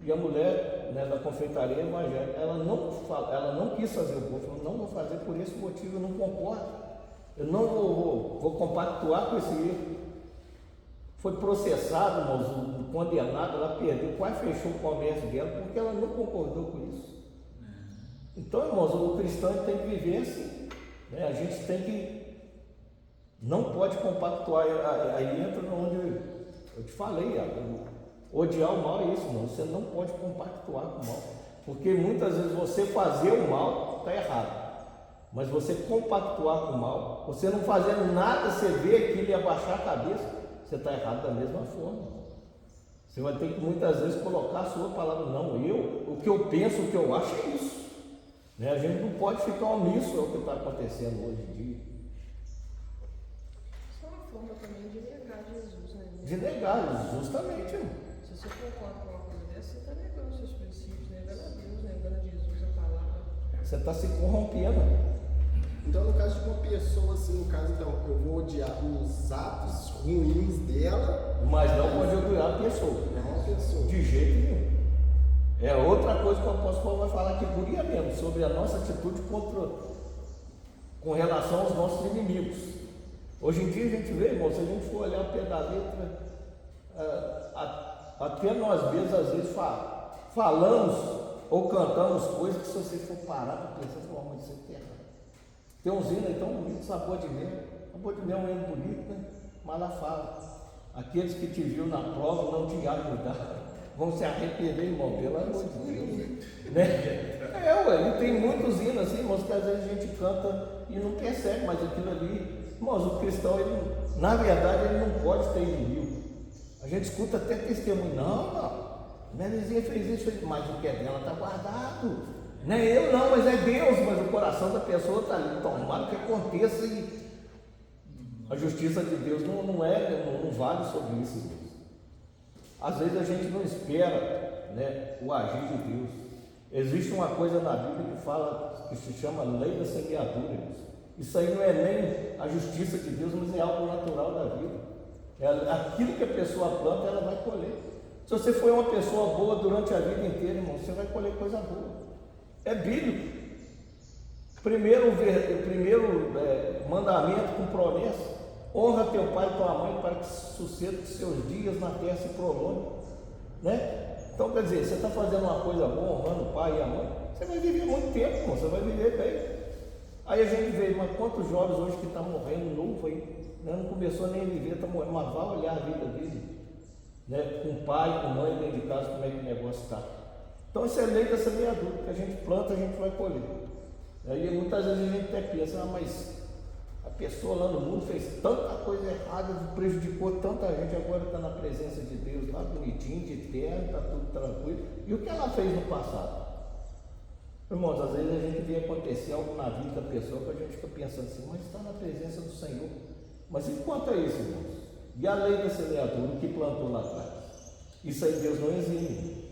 E a mulher, né, da confeitaria evangélica, ela não quis fazer o bolo, falou, não vou fazer por esse motivo, eu não concordo. Eu não vou compactuar com esse erro. Foi processado, irmãos, condenado, ela perdeu, quase fechou o comércio dela, porque ela não concordou com isso. Então, irmãos, o cristão tem que viver assim, né? A gente tem que, não pode compactuar, aí entra onde eu te falei, odiar o mal é isso, irmão, você não pode compactuar com o mal, porque muitas vezes você fazer o mal está errado, mas você compactuar com o mal, você não fazendo nada, você vê aquilo e abaixar a cabeça, você está errado da mesma forma. Você vai ter que muitas vezes colocar a sua palavra, não, o que eu penso, o que eu acho é isso, né? A gente não pode ficar omisso ao que está acontecendo hoje em dia. Isso é uma forma também de negar Jesus, né? De negar, justamente, irmão. Se você concorda com uma coisa dessa, você está negando os seus princípios, negando a Deus, negando a Jesus, a palavra. Você está se corrompendo. Então, no caso de uma pessoa, assim, no caso, então, eu vou odiar os atos ruins dela, Mas não pode odiar a pessoa. não a pessoa. De jeito nenhum. É outra coisa que o apóstolo Paulo vai falar aqui por dia mesmo, sobre a nossa atitude com relação aos nossos inimigos. Hoje em dia a gente vê, irmão, se a gente for olhar o pé da letra, até nós mesmos às vezes falamos ou cantamos coisas que se você for parar para pensar, mas isso é errado. Tem uns hinos aí tão bonitos, sabor de mel. Sabor de mel é um hino bonito, né? Mas lá fala, aqueles que te viram na prova não te ajudaram, vão se arrepender, irmão, pelo amor de Deus, né? E tem muitos hinos assim, irmãos, que às vezes a gente canta e não percebe, mas aquilo ali, irmãos, o cristão, na verdade, ele não pode ter inimigo. A gente escuta até testemunho, não, minha vizinha fez isso, mas o que é dela está guardado. Não é eu não, mas é Deus, mas o coração da pessoa está ali, tomara que aconteça e a justiça de Deus não vale sobre isso, irmãos. Às vezes a gente não espera, né, o agir de Deus. Existe uma coisa na Bíblia que fala, que se chama lei da semeadura. Isso aí não é nem a justiça de Deus, mas é algo natural da vida. Aquilo que a pessoa planta, ela vai colher. Se você for uma pessoa boa durante a vida inteira, irmão, você vai colher coisa boa. É bíblico. Primeiro mandamento com promessa: honra teu pai e tua mãe para que suceda que seus dias na terra se prolonguem, né? Então, quer dizer, você está fazendo uma coisa boa, honrando o pai e a mãe, você vai viver muito tempo, irmão, você vai viver bem. Aí a gente vê, mas quantos jovens hoje que estão morrendo novo aí, né? Não começou nem a viver, está morrendo, mas vai olhar a vida dele, né? Com pai, com mãe dentro de casa, como é que o negócio está. Então isso é lei da semeadura, que a gente planta, a gente vai colher. Aí muitas vezes a gente até pensa, mas a pessoa lá no mundo fez tanta coisa errada, prejudicou tanta gente, agora está na presença de Deus lá, bonitinho, de terra, está tudo tranquilo. E o que ela fez no passado? Irmãos, às vezes a gente vê acontecer algo na vida da pessoa que a gente fica pensando assim, mas está na presença do Senhor. Mas enquanto é isso, irmãos? E a lei da semeadura, o que plantou lá atrás? Isso aí Deus não exime.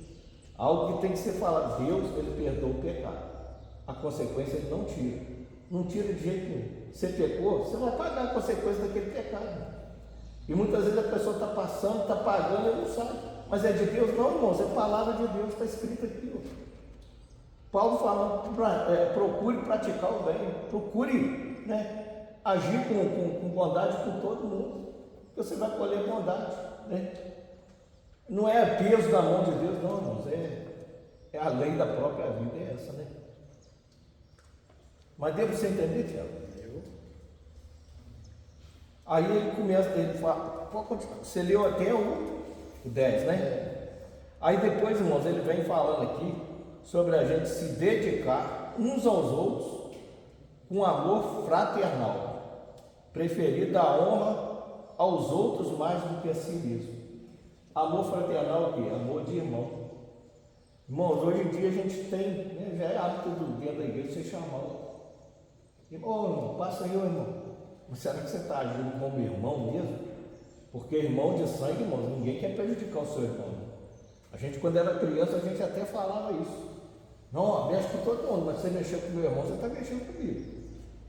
Algo que tem que ser falado, Deus, ele perdoa o pecado. A consequência ele não tira. Não tira de jeito nenhum. Você pecou, você vai pagar a consequência daquele pecado. E muitas vezes a pessoa está passando, está pagando e não sabe. Mas é de Deus? Não, irmãos, é palavra de Deus, está escrito aqui. Ó. Paulo falando, procure praticar o bem, procure, né, agir com bondade com todo mundo, que você vai colher bondade, né? Não é peso da mão de Deus, não, irmãos, é a lei da própria vida, é essa, né? Mas deu para você entender, Tiago? Aí ele começa, ele fala, pode continuar. Você leu até o 10, né? Aí depois, irmãos, ele vem falando aqui sobre a gente se dedicar uns aos outros com amor fraternal, preferir dar honra aos outros mais do que a si mesmo. Amor fraternal é o quê? Amor de irmão. Irmãos, hoje em dia a gente tem, né, já é hábito dentro da igreja você chamar irmão, passa aí, irmão. Mas será que você está agindo como irmão mesmo? Porque irmão de sangue, irmãos, ninguém quer prejudicar o seu irmão. A gente, quando era criança, a gente até falava isso. Não, mexe com todo mundo, mas se você mexer com o meu irmão, você está mexendo comigo.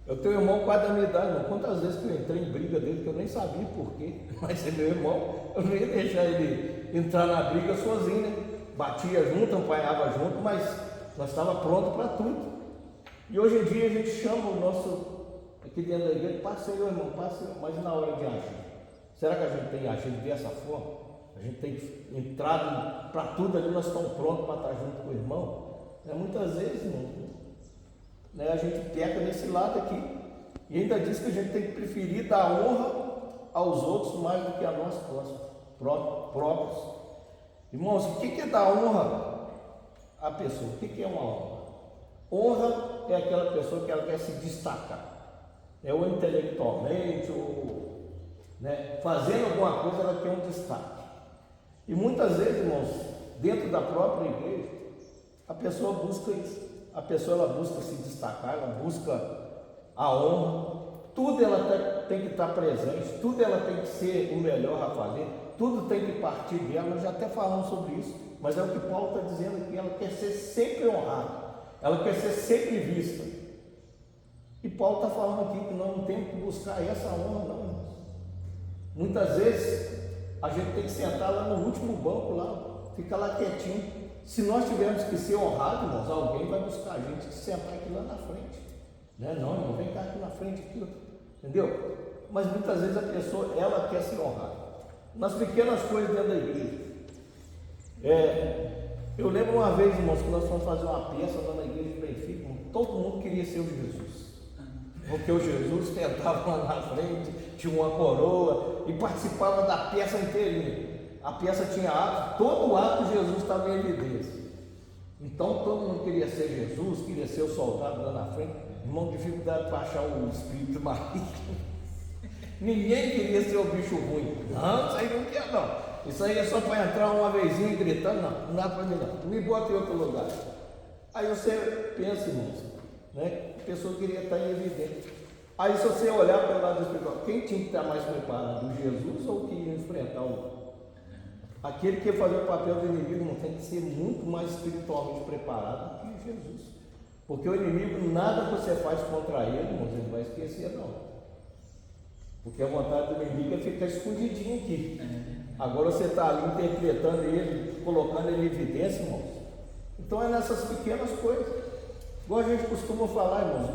Eu tenho um irmão quase da minha idade, irmão. Quantas vezes que eu entrei em briga dele, que eu nem sabia por quê, mas é meu irmão, eu não ia deixar ele entrar na briga sozinho, né? Batia junto, apanhava junto, mas nós estávamos prontos para tudo. E hoje em dia a gente chama o nosso, aqui dentro da igreja, passe aí, irmão, passe aí, mas na hora de agir? Será que a gente tem agido dessa forma? A gente tem entrado para tudo ali, nós estamos prontos para estar junto com o irmão? Muitas vezes, irmão, né, a gente peca nesse lado aqui. E ainda diz que a gente tem que preferir dar honra aos outros mais do que a nós próprios. Irmãos, o que é dar honra à pessoa? O que é uma honra? Honra é aquela pessoa que ela quer se destacar, ou intelectualmente, ou fazendo alguma coisa, ela quer um destaque. E muitas vezes, irmãos, dentro da própria igreja, a pessoa busca isso. A pessoa ela busca se destacar, ela busca a honra, tudo ela tem que estar presente, tudo ela tem que ser o melhor a fazer, tudo tem que partir dela. Nós já até falamos sobre isso, mas é o que Paulo está dizendo aqui, ela quer ser sempre honrada, ela quer ser sempre vista. E Paulo está falando aqui que nós não temos que buscar essa honra, não, irmãos. Muitas vezes a gente tem que sentar lá no último banco, lá, ficar lá quietinho. Se nós tivermos que ser honrados, irmãos, alguém vai buscar a gente que sentar aqui lá na frente. Não, irmão, vem cá aqui na frente, aqui, entendeu? Mas muitas vezes a pessoa, ela quer ser honrada. Nas pequenas coisas dentro da igreja. Eu lembro uma vez, irmãos, que nós fomos fazer uma peça lá na igreja de Benfica, irmão, todo mundo queria ser o Jesus. Porque o Jesus tentava lá na frente, tinha uma coroa e participava da peça inteirinha. A peça tinha ato, todo o ato Jesus estava em evidência. Então todo mundo queria ser Jesus, queria ser o soldado lá na frente. Irmão, dificuldade para achar o espírito maligno. Ninguém queria ser o bicho ruim. Não, isso aí não quer não. Isso aí é só para entrar uma vezinha gritando, não dá para mim não. Me bota em outro lugar. Aí você pensa, irmãos, a pessoa queria estar em evidência. Aí se você olhar pelo lado espiritual, quem tinha que estar mais preparado? O Jesus ou o que ia enfrentar aquele que ia fazer o papel do inimigo? Não tem que ser muito mais espiritualmente preparado do que Jesus. Porque o inimigo, nada que você faz contra ele, irmãos, ele vai esquecer não. Porque a vontade do inimigo é ficar escondidinho aqui. Agora você está ali interpretando ele, colocando ele em evidência, irmãos. Então é nessas pequenas coisas. Igual a gente costuma falar, irmãos,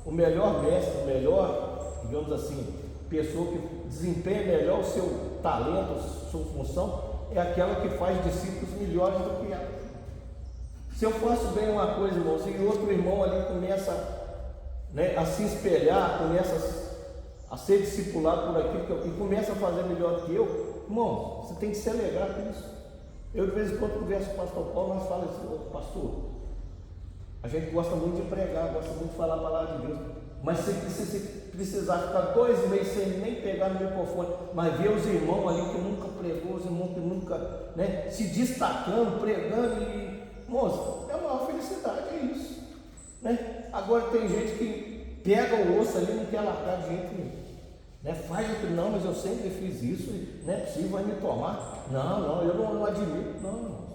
o melhor mestre, o melhor, digamos assim, pessoa que desempenha melhor o seu talento, a sua função, é aquela que faz discípulos melhores do que ela. Se eu faço bem uma coisa, irmãos, e outro irmão ali começa a se espelhar, começa a ser discipulado por aquilo e começa a fazer melhor do que eu, irmão, você tem que se alegrar com isso. Eu de vez em quando converso com o pastor Paulo, nós falamos assim, pastor, a gente gosta muito de pregar, gosta muito de falar a palavra de Deus, mas se precisar ficar 2 meses sem nem pegar no microfone, mas ver os irmãos ali que nunca pregou, os irmãos que nunca se destacando, pregando, e moço, é a maior felicidade, é isso. Agora tem gente que pega o osso ali e não quer largar de jeito nenhum. Faz o que não, mas eu sempre fiz isso, não é possível, vai me tomar. Não, eu não admito, não, irmãos.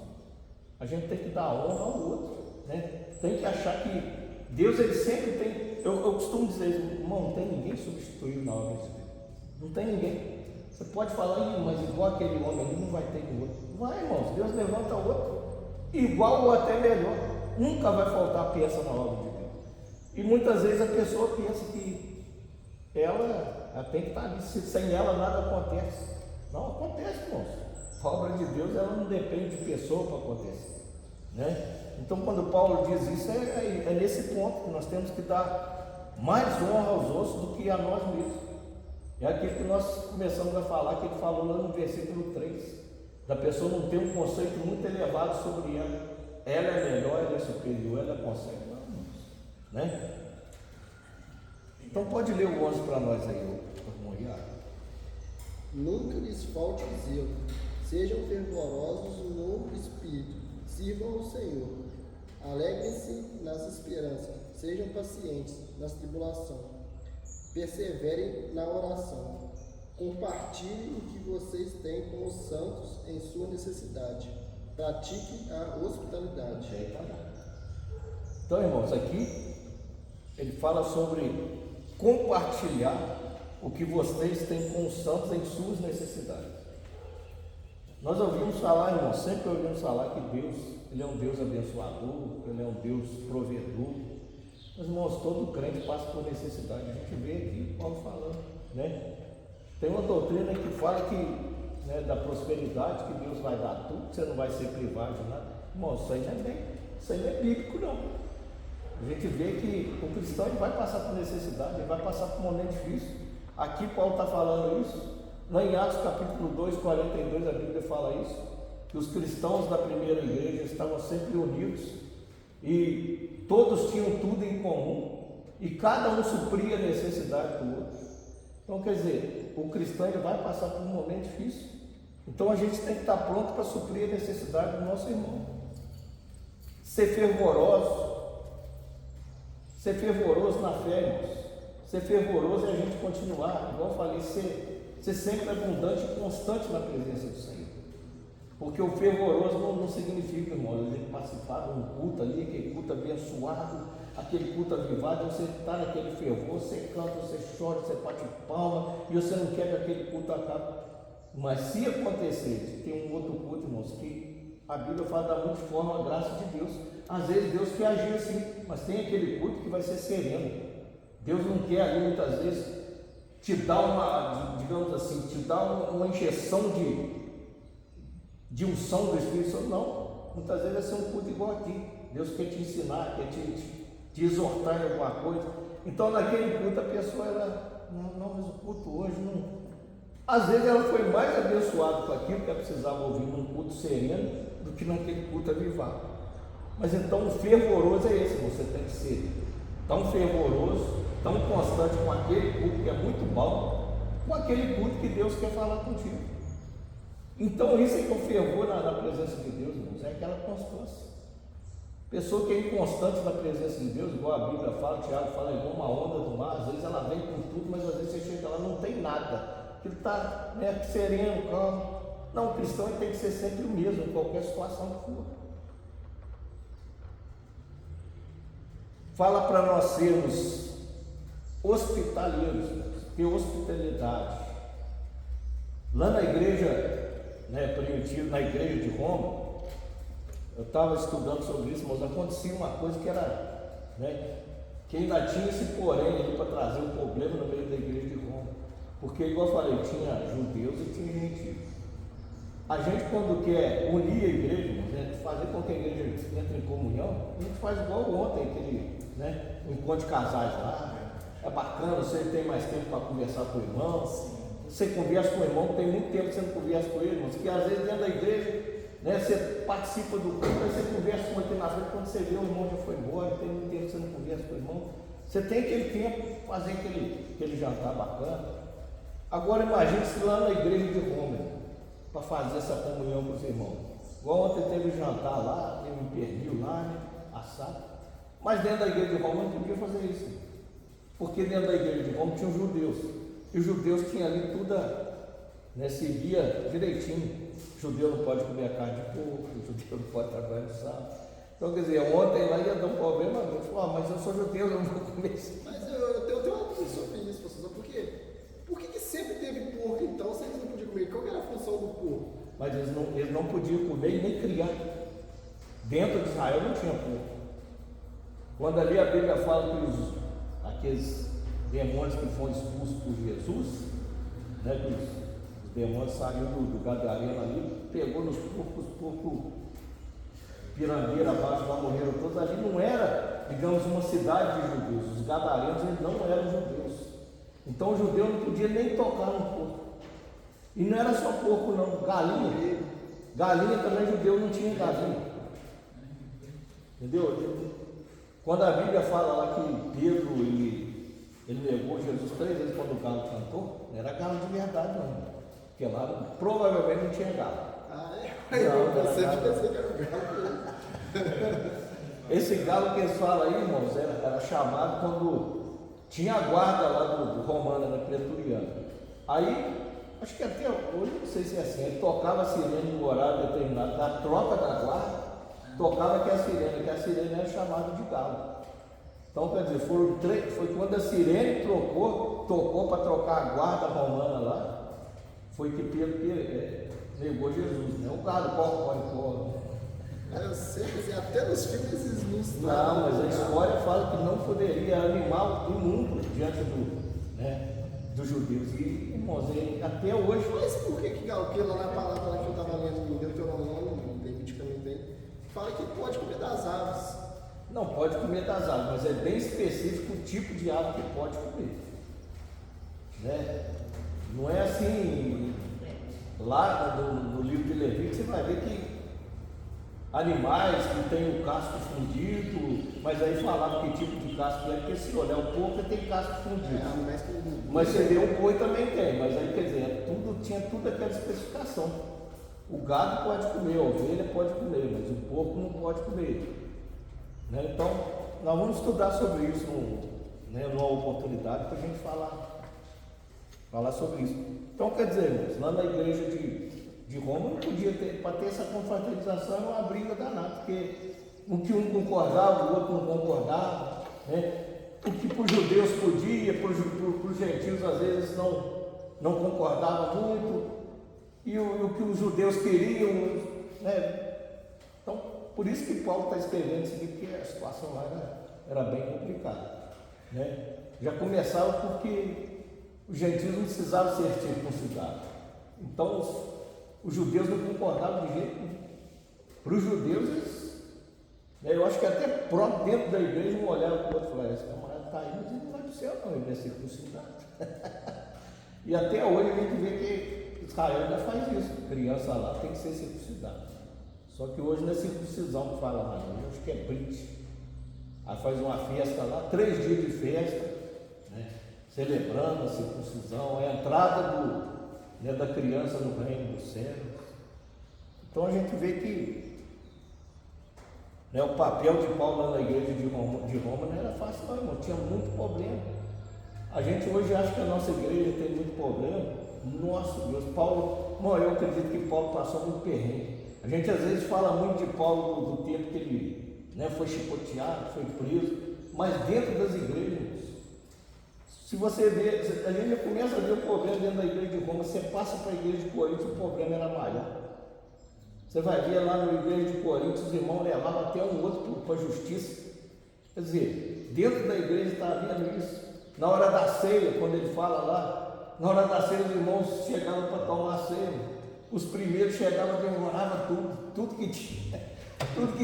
A gente tem que dar honra ao outro, tem que achar que Deus, ele sempre tem. Eu costumo dizer, irmão, não tem ninguém substituído na obra de Deus. Não tem ninguém. Você pode falar, mas igual aquele homem ali, não vai ter o outro. Vai, irmãos, Deus levanta outro, igual ou até melhor. Nunca vai faltar peça na obra de Deus. E muitas vezes a pessoa pensa que ela tem que estar ali, sem ela nada acontece. Não acontece, irmãos. A obra de Deus, ela não depende de pessoa para acontecer. Então, quando Paulo diz isso, é nesse ponto que nós temos que dar mais honra aos outros do que a nós mesmos. É aquilo que nós começamos a falar, que ele falou lá no versículo 3. Da pessoa não ter um conceito muito elevado sobre ela. Ela é melhor, ela é superior, ela consegue. Não, né? Então pode ler o 11 para nós aí, irmão Iago. Nunca lhes falte zelo, sejam fervorosos no espírito, sirvam ao Senhor, alegrem-se nas esperanças, sejam pacientes nas tribulações, perseverem na oração, compartilhem o que vocês têm com os santos em sua necessidade, pratiquem a hospitalidade. Então, irmãos, aqui ele fala sobre compartilhar o que vocês têm com os santos em suas necessidades. Nós ouvimos falar, irmãos, sempre ouvimos falar que Deus, Ele é um Deus abençoador, Ele é um Deus provedor. Mas, irmãos, todo crente passa por necessidade. A gente vê aqui Paulo falando, né? Tem uma doutrina que fala que, né, da prosperidade, que Deus vai dar tudo, que você não vai ser privado de nada. Irmão, isso aí não é bem, isso aí não é bíblico, não. A gente vê que o cristão ele vai passar por necessidade, ele vai passar por um momento difícil. Aqui Paulo está falando isso. Lá em Atos capítulo 2, 42, a Bíblia fala isso, que os cristãos da primeira igreja estavam sempre unidos e todos tinham tudo em comum e cada um supria a necessidade do outro. Então, quer dizer, o cristão ele vai passar por um momento difícil. Então a gente tem que estar pronto para suprir a necessidade do nosso irmão. Ser fervoroso na fé, irmãos. Ser fervoroso é a gente continuar, igual eu falei, ser sempre abundante e constante na presença do Senhor. Porque o fervoroso não significa, irmão, a gente participar de um culto ali, aquele culto abençoado, aquele culto avivado, você está naquele fervor, você canta, você chora, você bate palma, e você não quer que aquele culto acabe. Mas se acontecer, tem um outro culto, irmãos, que a Bíblia fala da multiforme a graça de Deus. Às vezes Deus quer agir assim, mas tem aquele culto que vai ser sereno. Deus não quer ali muitas vezes te dar uma, digamos assim, te dar uma injeção de unção do Espírito Santo, não. Muitas vezes vai ser um culto igual aqui. Deus quer te ensinar, quer te exortar em alguma coisa. Então naquele culto a pessoa ela, não, mas o culto hoje não. Às vezes ela foi mais abençoada com aquilo que ela precisava ouvir num culto sereno do que naquele culto avivado. Mas então o fervoroso é esse, você tem que ser tão fervoroso, tão constante com aquele culto que é muito bom, com aquele culto que Deus quer falar contigo. Então isso é que é o fervor na presença de Deus, irmãos, é aquela constância. Pessoa que é inconstante na presença de Deus, igual a Bíblia fala, Tiago fala, igual uma onda do mar, às vezes ela vem com tudo, mas às vezes você chega lá não tem nada, ele está, né, sereno, calmo. Não, o cristão ele tem que ser sempre o mesmo, em qualquer situação que for. Fala para nós sermos hospitaleiros, ter hospitalidade. Lá na igreja, né, primitiva, na igreja de Roma, eu estava estudando sobre isso, mas acontecia uma coisa que era, né, que ainda tinha esse porém ali para trazer um problema no meio da igreja de Roma. Porque, igual eu falei, tinha judeus e tinha gentios. A gente, quando quer unir a igreja, né, fazer com que a igreja entre em comunhão, a gente faz igual ontem, aquele, né, um encontro de casais lá. É bacana, você tem mais tempo para conversar com o irmão. Você conversa com o irmão, tem muito tempo que você não conversa com ele, irmãos, que às vezes dentro da igreja, né, você participa do culto, aí você conversa com ele aqui na frente, quando você vê o irmão já foi embora, tem muito tempo que você não conversa com o irmão. Você tem aquele tempo para fazer aquele jantar bacana. Agora imagine se lá na igreja de Roma, para fazer essa comunhão com os irmãos. Igual ontem teve um jantar lá, teve um pernil lá, né, assado. Mas dentro da igreja de Roma não podia fazer isso. Porque dentro da igreja de Roma tinha os judeus. E os judeus tinham ali tudo, né, seguia direitinho. O judeu não pode comer a carne de porco, o judeu não pode trabalhar no sábado. Então, quer dizer, ontem lá ia dar um problema, eu falei, mas eu sou judeu, eu não vou comer isso. Mas eu tenho uma dúvida sobre isso, professor, por quê? Por que sempre teve porco então, se eles não podiam comer? Qual era a função do porco? Mas eles não podiam comer e nem criar. Dentro de Israel não tinha porco. Quando ali a Bíblia fala que aqueles demônios que foram expulsos por Jesus, né, que os demônios saíram do gadareno ali, pegou nos porcos, os porcos pirangueira abaixo lá morreram todos. Ali não era, digamos, uma cidade de judeus. Os gadarenos eles não eram judeus. Então o judeu não podia nem tocar no porco. E não era só porco não, galinha. Galinha também, judeu não tinha galinha. Entendeu? Quando a Bíblia fala lá que Pedro ele negou Jesus 3 vezes quando o galo cantou, não era galo de verdade não. Porque lá provavelmente não tinha galo. Ah, é? Não, Eu sempre era pensei que era o galo. Esse galo que eles falam aí, irmãos, era chamado quando tinha a guarda lá do romano, né, pretoriano. Aí, acho que até hoje, não sei se é assim, ele tocava a sirene no horário determinado da troca da guarda, tocava que a sirene era chamada de galo. Então, quer dizer, foi quando a sirene tocou para trocar a guarda romana lá, foi que Pedro negou Jesus, né? O galo, corre. Eu sei, até nos filmes eles ilustram. Não, mas a história fala que não poderia animar o mundo diante dos judeus. E, irmãos, até hoje. Mas por que galo? Porque lá na palavra lá que eu estava lendo em Deuteronômio, Levítico também, fala que pode comer das aves. Não pode comer das aves, mas é bem específico o tipo de ave que pode comer. Né? Não é assim, lá no livro de Levítico você vai ver que animais que têm o casco fundido, mas aí falava que tipo de casco é, porque se olhar o porco tem casco fundido. Mas você vê o boi também tem, mas aí quer dizer, tinha tudo aquela especificação. O gado pode comer, a ovelha pode comer, mas o porco não pode comer. Né? Então, nós vamos estudar sobre isso numa oportunidade para a gente falar sobre isso. Então, quer dizer, lá na igreja de Roma não podia ter, para ter essa confraternização, era uma briga danada, porque o que um concordava, o outro não concordava, né? O que para os judeus podia, para os gentios às vezes não concordava muito, e o que os judeus queriam, né? Então, por isso que Paulo está escrevendo isso aqui, porque a situação lá era bem complicada, né? Já começava porque os gentios não precisavam ser circuncidados. Então, os judeus não concordavam de jeito nenhum. Para os judeus, eu acho que até próprio dentro da igreja um olhava para o outro e falava, esse camarada está aí, mas ele não vai para o céu não, ele é circuncidado. E até hoje a gente vê que Israel ainda faz isso, criança lá tem que ser circuncidada. Só que hoje não é circuncisão que fala mais, hoje acho que é brit. Aí faz uma festa lá, 3 dias de festa, né? Celebrando a circuncisão, a entrada da criança no reino dos céus. Então a gente vê que o papel de Paulo lá na igreja de Roma não era fácil não, irmão, tinha muito problema. A gente hoje acha que a nossa igreja tem muito problema. Nossa Deus, Paulo, eu acredito que Paulo passou muito perrengue. A gente às vezes fala muito de Paulo do tempo que ele foi chicoteado, foi preso, mas dentro das igrejas, se você vê, a gente já começa a ver o problema dentro da igreja de Roma, você passa para a igreja de Coríntios, o problema era maior. Você vai ver lá na igreja de Coríntios, os irmãos levavam até um outro para a justiça. Quer dizer, dentro da igreja está havendo isso. Na hora da ceia, quando ele fala lá, na hora da ceia os irmãos chegavam para tomar a ceia. Os primeiros chegavam e devoravam tudo que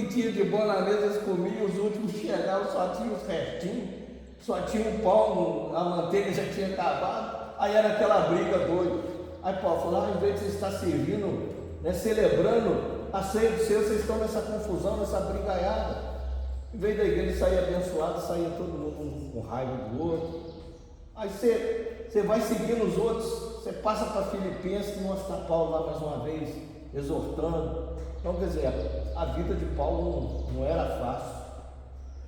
tinha de bom na mesa eles comiam, os últimos chegavam, só tinha os restinhos. Só tinha um pão, a manteiga já tinha acabado, aí era aquela briga doida. Aí Paulo falou, em vez de vocês estar servindo, celebrando a ceia do Senhor, vocês estão nessa confusão, nessa brigaiada. Em vez da igreja sair abençoada, saía todo mundo com raiva do outro. Aí você vai seguindo os outros, você passa para Filipenses, que mostra Paulo lá mais uma vez, exortando. Então, quer dizer, a vida de Paulo não era fácil.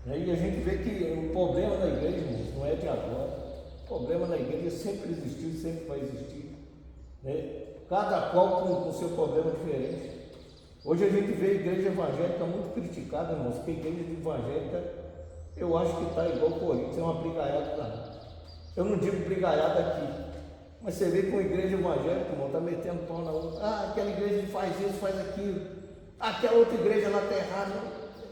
E a gente vê que o problema da igreja, não é de agora. O problema da igreja sempre existiu e sempre vai existir. Cada qual com o seu problema diferente. Hoje a gente vê a igreja evangélica muito criticada, irmãos, porque a igreja evangélica, eu acho que está igual Coríntios, é uma brigaiada lá. Eu não digo brigaiada aqui, mas você vê que uma igreja evangélica, irmão, está metendo pau na outra. Aquela igreja faz isso, faz aquilo. Aquela outra igreja lá está errada.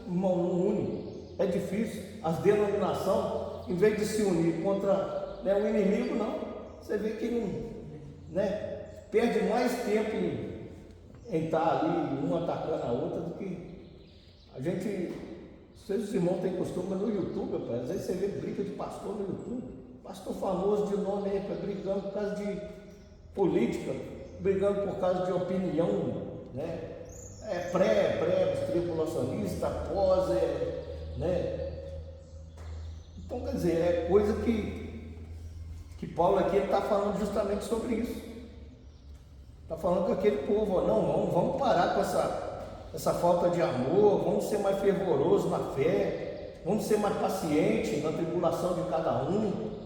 Irmão, não une. É difícil. As denominações, em vez de se unir contra o inimigo, não. Você vê que não, perde mais tempo em estar ali, um atacando a outra, do que a gente. Os irmãos têm costume no YouTube, rapaz. Às vezes você vê briga de pastor no YouTube. Pastor famoso de nome aí, brigando por causa de política, brigando por causa de opinião, pré-tribulacionista, pós, né? Então, quer dizer, é coisa que Paulo aqui está falando justamente sobre isso. Está falando com aquele povo, ó, não, vamos parar com essa falta de amor, vamos ser mais fervorosos na fé, vamos ser mais pacientes na tribulação de cada um,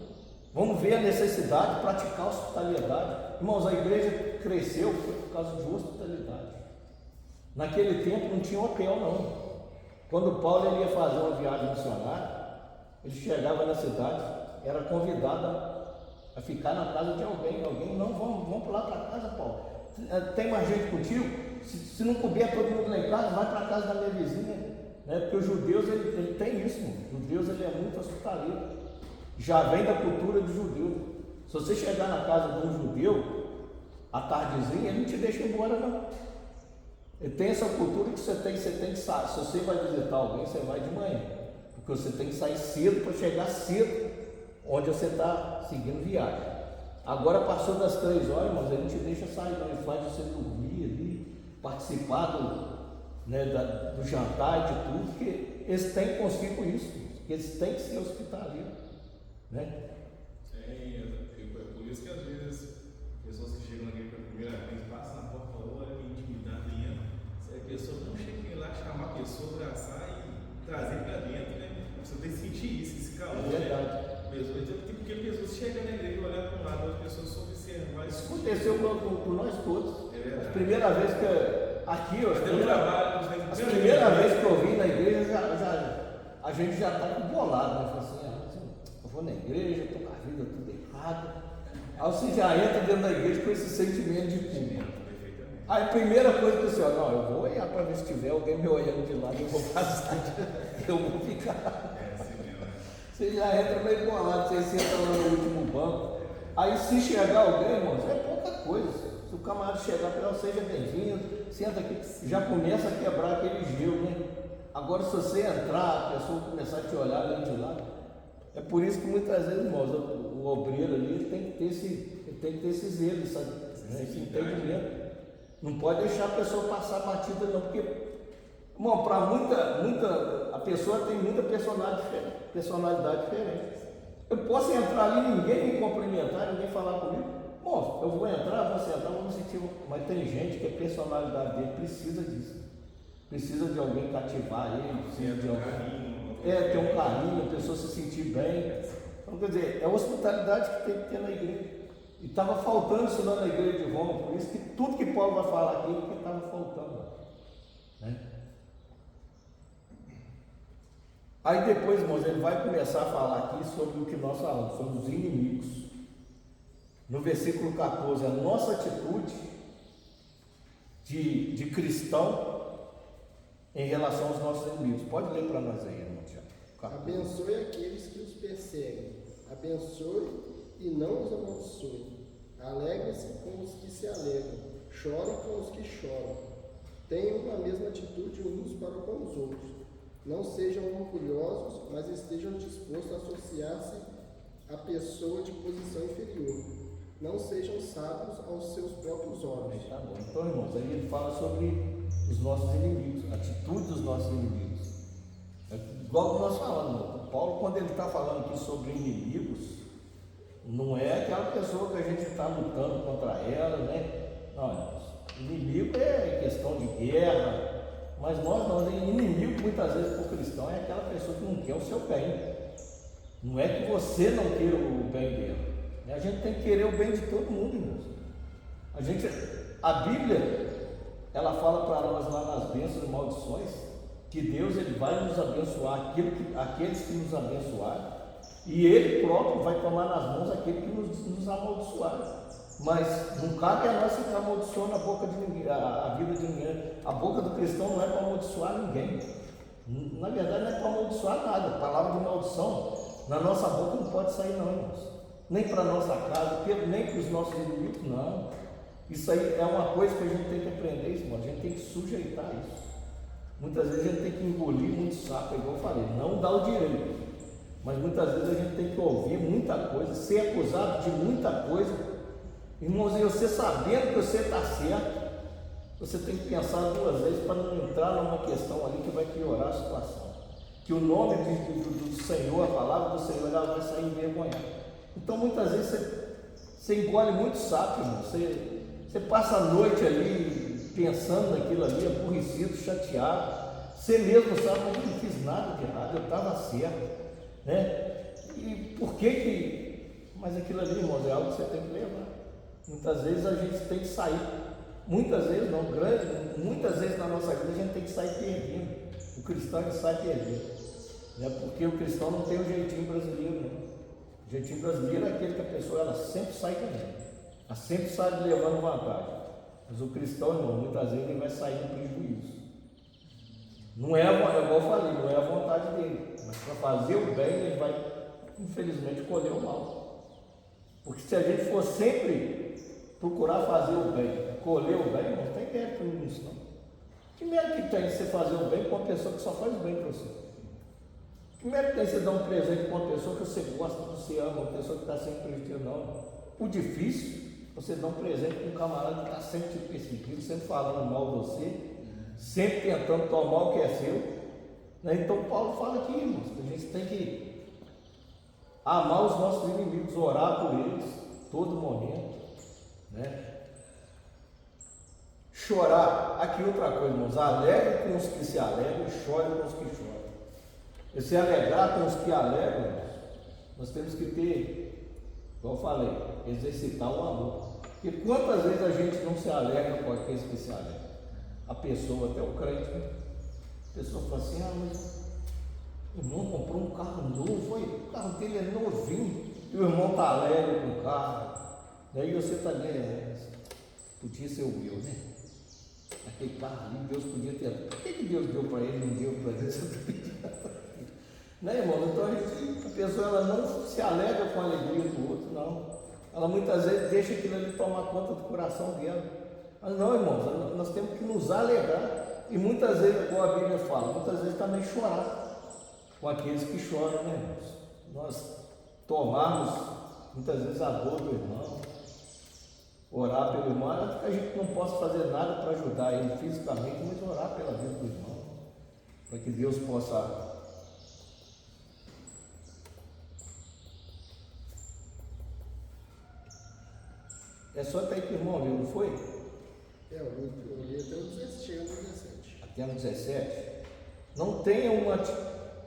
vamos ver a necessidade de praticar a hospitalidade. Irmãos, a igreja cresceu por causa de hospitalidade. Naquele tempo não tinha hotel não. Quando Paulo ele ia fazer uma viagem missionária, ele chegava na cidade, era convidado a ficar na casa de alguém, não, vamos lá para casa, Paulo. Tem mais gente contigo? Se não couber todo mundo lá em casa, vai para a casa da minha vizinha, né? Porque os judeus ele tem isso, mano. Os judeus ele é muito hospitaleiro, já vem da cultura do judeu. Se você chegar na casa de um judeu à tardezinha, ele não te deixa embora não. Ele tem essa cultura que você tem que sair. Se você vai visitar alguém, você vai de manhã, porque você tem que sair cedo para chegar cedo onde você está seguindo viagem. Agora passou das 3 horas, mas ele não te deixa sair, não. Ele faz você dormir ali, participar do jantar e de tudo, porque eles têm que conseguir com isso, eles têm que ser hospitaleiros, né? Por isso que às vezes pessoas que chegam aqui pela primeira vez passam na porta, olha que intimidade dentro. Se a pessoa não chega lá, chamar a pessoa, abraçar e trazer para dentro, né? Você tem que sentir isso, esse calor. É verdade. Né? Porque pessoas chegam na igreja e olham para um lado, as pessoas só observam. Isso aconteceu com nós todos. É verdade. A primeira vez que aqui, a primeira vez que eu vim na igreja, a gente já está bolado, né? Fala assim, eu vou na igreja, estou com a vida tudo errada. Aí você já entra dentro da igreja com esse sentimento de culpa. Aí a primeira coisa que você olha, não, eu vou olhar para ver se tiver alguém me olhando de lado, eu vou passar, eu vou ficar. Você já entra meio bolado, você senta lá no último banco. Aí se chegar alguém, irmãos, é pouca coisa. Se o camarada chegar para você, seja bem-vindo, senta aqui, já começa a quebrar aquele gelo, né? Agora se você entrar, a pessoa começar a te olhar além de lá, é por isso que muitas vezes, irmãos, o obreiro ali ele tem que ter esse zelo, esse entendimento. Não pode deixar a pessoa passar batida não, porque, irmão, para a pessoa tem muita personalidade diferente. Eu posso entrar ali, ninguém me cumprimentar, ninguém falar comigo. Bom, eu vou entrar, vou sentar, vou me sentir. Mas tem gente que a personalidade dele precisa disso. Precisa de alguém cativar ele, precisa de alguém. Ter um carinho, a pessoa se sentir bem. Então, quer dizer, é a hospitalidade que tem que ter na igreja. E estava faltando isso lá na igreja de Roma, por isso que tudo que Paulo vai falar aqui é porque estava faltando. Né? Aí depois, irmãos, ele vai começar a falar aqui sobre o que nós falamos, sobre os inimigos. No versículo 14, a nossa atitude de cristão em relação aos nossos inimigos. Pode ler para nós aí, irmão Tiago. Abençoe aqueles que os perseguem. Abençoe e não os amaldiçoe. Alegre-se com os que se alegram. Chore com os que choram. Tenham a mesma atitude uns para com os outros. Não sejam orgulhosos, mas estejam dispostos a associar-se à pessoa de posição inferior. Não sejam sábios aos seus próprios olhos. Tá bom. Então, irmãos, aí ele fala sobre os nossos inimigos, a atitude dos nossos inimigos. Igual que nós falamos, Paulo, quando ele está falando aqui sobre inimigos, não é aquela pessoa que a gente está lutando contra ela, né? Não, inimigo é questão de guerra, mas nós não, inimigo muitas vezes para o cristão é aquela pessoa que não quer o seu bem. Não é que você não queira o bem dele. A gente tem que querer o bem de todo mundo, irmãos. A Bíblia, ela fala para nós lá nas bênçãos e maldições, que Deus ele vai nos abençoar aqueles que nos abençoarem, e Ele próprio vai tomar nas mãos aquele que nos amaldiçoar. Mas não cabe a nós ficar amaldiçoando a boca de ninguém, a vida de ninguém. A boca do cristão não é para amaldiçoar ninguém. Na verdade não é para amaldiçoar nada. A palavra de maldição na nossa boca não pode sair não, irmãos. Nem para a nossa casa, nem para os nossos inimigos, não. Isso aí é uma coisa que a gente tem que aprender, irmão. A gente tem que sujeitar isso. Muitas vezes a gente tem que engolir muito saco, igual eu falei, não dá o direito. Mas muitas vezes a gente tem que ouvir muita coisa, ser acusado de muita coisa. Irmãos, e você sabendo que você está certo, você tem que pensar duas vezes para não entrar numa questão ali que vai piorar a situação. Que o nome do Senhor, a palavra do Senhor, ela vai sair envergonhada. Então muitas vezes você engole muito sapo, irmão. Você passa a noite ali pensando naquilo ali, aborrecido, chateado. Você mesmo sabe que eu não fiz nada de errado, eu estava certo, né? E por que. Mas aquilo ali, irmãos, é algo que você tem que levar. Muitas vezes a gente tem que sair. Muitas vezes não, muitas vezes na nossa vida a gente tem que sair perdendo. O cristão ele sai perdendo. Né? Porque o cristão não tem o jeitinho brasileiro, não. O jeitinho brasileiro é aquele que a pessoa ela sempre sai ganhando. Ela sempre sai levando vantagem. Mas o cristão, irmão, muitas vezes ele vai sair no prejuízo. Não é, igual eu falei, não é a vontade dele. Mas para fazer o bem, ele vai, infelizmente, colher o mal. Porque se a gente for sempre procurar fazer o bem, colher o bem, não tem mérito nisso, não. Que mérito que tem você fazer o bem com uma pessoa que só faz o bem para você? Que mérito tem você dar um presente para uma pessoa que você gosta, que você ama, uma pessoa que está sempre perseguindo? Não. O difícil é você dar um presente para um camarada que está sempre te perseguindo, sempre falando mal de você, sempre tentando tomar o que é seu. Né? Então Paulo fala aqui, irmãos, que a gente tem que amar os nossos inimigos, orar por eles todo momento, né? Chorar, aqui outra coisa, irmãos, alegre com os que se alegram e chore com os que choram. E se alegrar com os que alegram, irmãos, nós temos que ter, como eu falei, exercitar o amor. Porque quantas vezes a gente não se alegra com aqueles que se alegram? A pessoa, até o crente, né? A pessoa fala assim, mas o irmão comprou um carro novo, o carro dele é novinho, e o irmão está alegre com o carro, daí você está ali, podia ser o meu, né? Aquele carro ali, Deus podia ter. Por que Deus deu para ele e não deu para ele? Né, irmão? Então a pessoa ela não se alegra com a alegria do outro, não. Ela muitas vezes deixa aquilo ali tomar conta do coração dela. Mas não, irmãos, nós temos que nos alegrar. E muitas vezes, como a Bíblia fala, muitas vezes também chorar com aqueles que choram, né, irmãos? Nós tomarmos muitas vezes a dor do irmão, orar pelo irmão, não que a gente não possa fazer nada para ajudar ele fisicamente, mas orar pela vida do irmão, para que Deus possa. É só até que o irmão viu, não foi? Eu li até o 17, chega no 17. Até no 17. Não tenham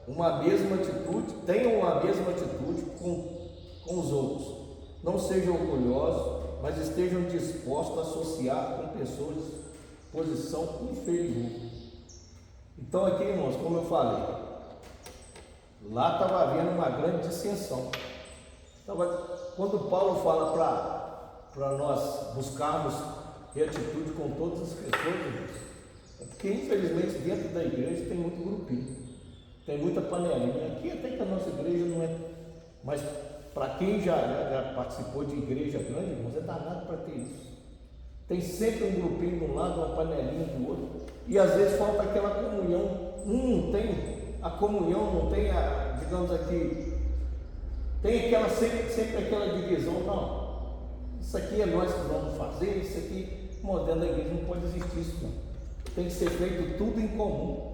uma mesma atitude, tenham a mesma atitude com os outros. Não sejam orgulhosos, mas estejam dispostos a associar com pessoas de posição inferior. Então aqui, irmãos, como eu falei, lá estava havendo uma grande dissensão. Quando Paulo fala para nós buscarmos atitude com todas as pessoas, irmãos, é porque infelizmente dentro da igreja tem muito grupinho, tem muita panelinha. Aqui até que a nossa igreja não é, mas para quem já participou de igreja grande, irmãos, é danado para ter isso. Tem sempre um grupinho de um lado, uma panelinha do outro, e às vezes falta aquela comunhão. Não tem a comunhão, não tem a, digamos aqui, tem aquela sempre aquela divisão. Não, isso aqui é nós que vamos fazer, isso aqui, irmão, dentro da igreja não pode existir isso, não. Tem que ser feito tudo em comum.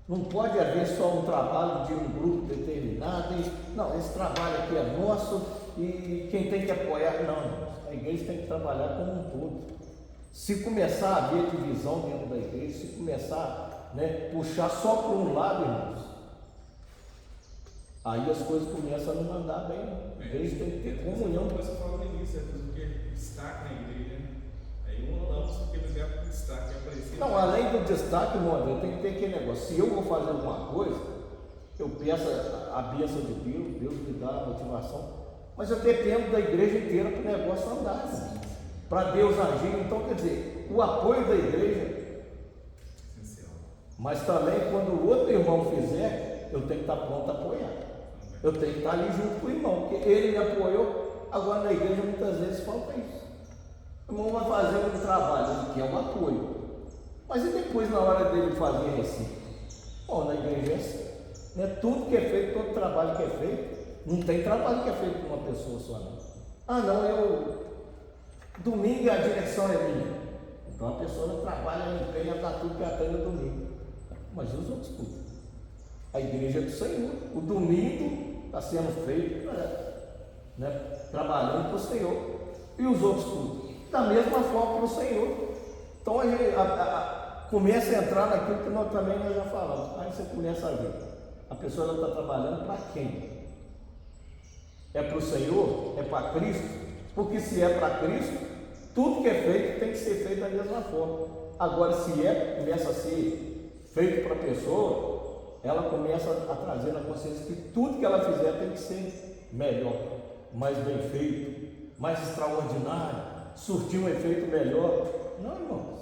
Não pode haver só um trabalho de um grupo determinado. Não, esse trabalho aqui é nosso e quem tem que apoiar. Não, a igreja tem que trabalhar como um todo. Se começar a haver divisão dentro da igreja, se começar a puxar só para um lado, irmãos, aí as coisas começam a não andar bem. A igreja tem que ter comunhão. Você falou no início, porque destaque na igreja, né? Aí um não, porque no lugar do destaque aparecer. Não, além do destaque, irmão, eu tenho que ter aquele negócio. Se eu vou fazer alguma coisa, eu peço a bênção de Deus, Deus me dá a motivação, mas eu dependo da igreja inteira para o negócio andar, para Deus agir. Então, quer dizer, o apoio da igreja, essencial. mas também quando o outro irmão fizer, eu tenho que estar pronto a apoiar. Eu tenho que estar ali junto com o irmão, porque ele me apoiou. Agora na igreja muitas vezes falta isso. O irmão vai fazer um trabalho, ele quer um apoio, mas e depois na hora dele fazer a receita? Bom, na igreja é assim, né? Tudo que é feito, todo trabalho que é feito, não tem trabalho que é feito por uma pessoa só, não. Ah não, domingo a direção é minha. Então a pessoa não trabalha, não empenha, dá tudo que atende no domingo. Mas os outros cultos. A igreja é do Senhor. O domingo está sendo feito, né, trabalhando para o Senhor. E os outros cultos? Da mesma forma para o Senhor. Então a gente começa a entrar naquilo que nós também já falamos. Aí você começa a ver. A pessoa está trabalhando para quem? É para o Senhor? É para Cristo? Porque se é para Cristo, tudo que é feito tem que ser feito da mesma forma. Agora, se começa a ser feito para a pessoa, ela começa a trazer na consciência que tudo que ela fizer tem que ser melhor, mais bem feito, mais extraordinário, surtir um efeito melhor. Não, irmãos.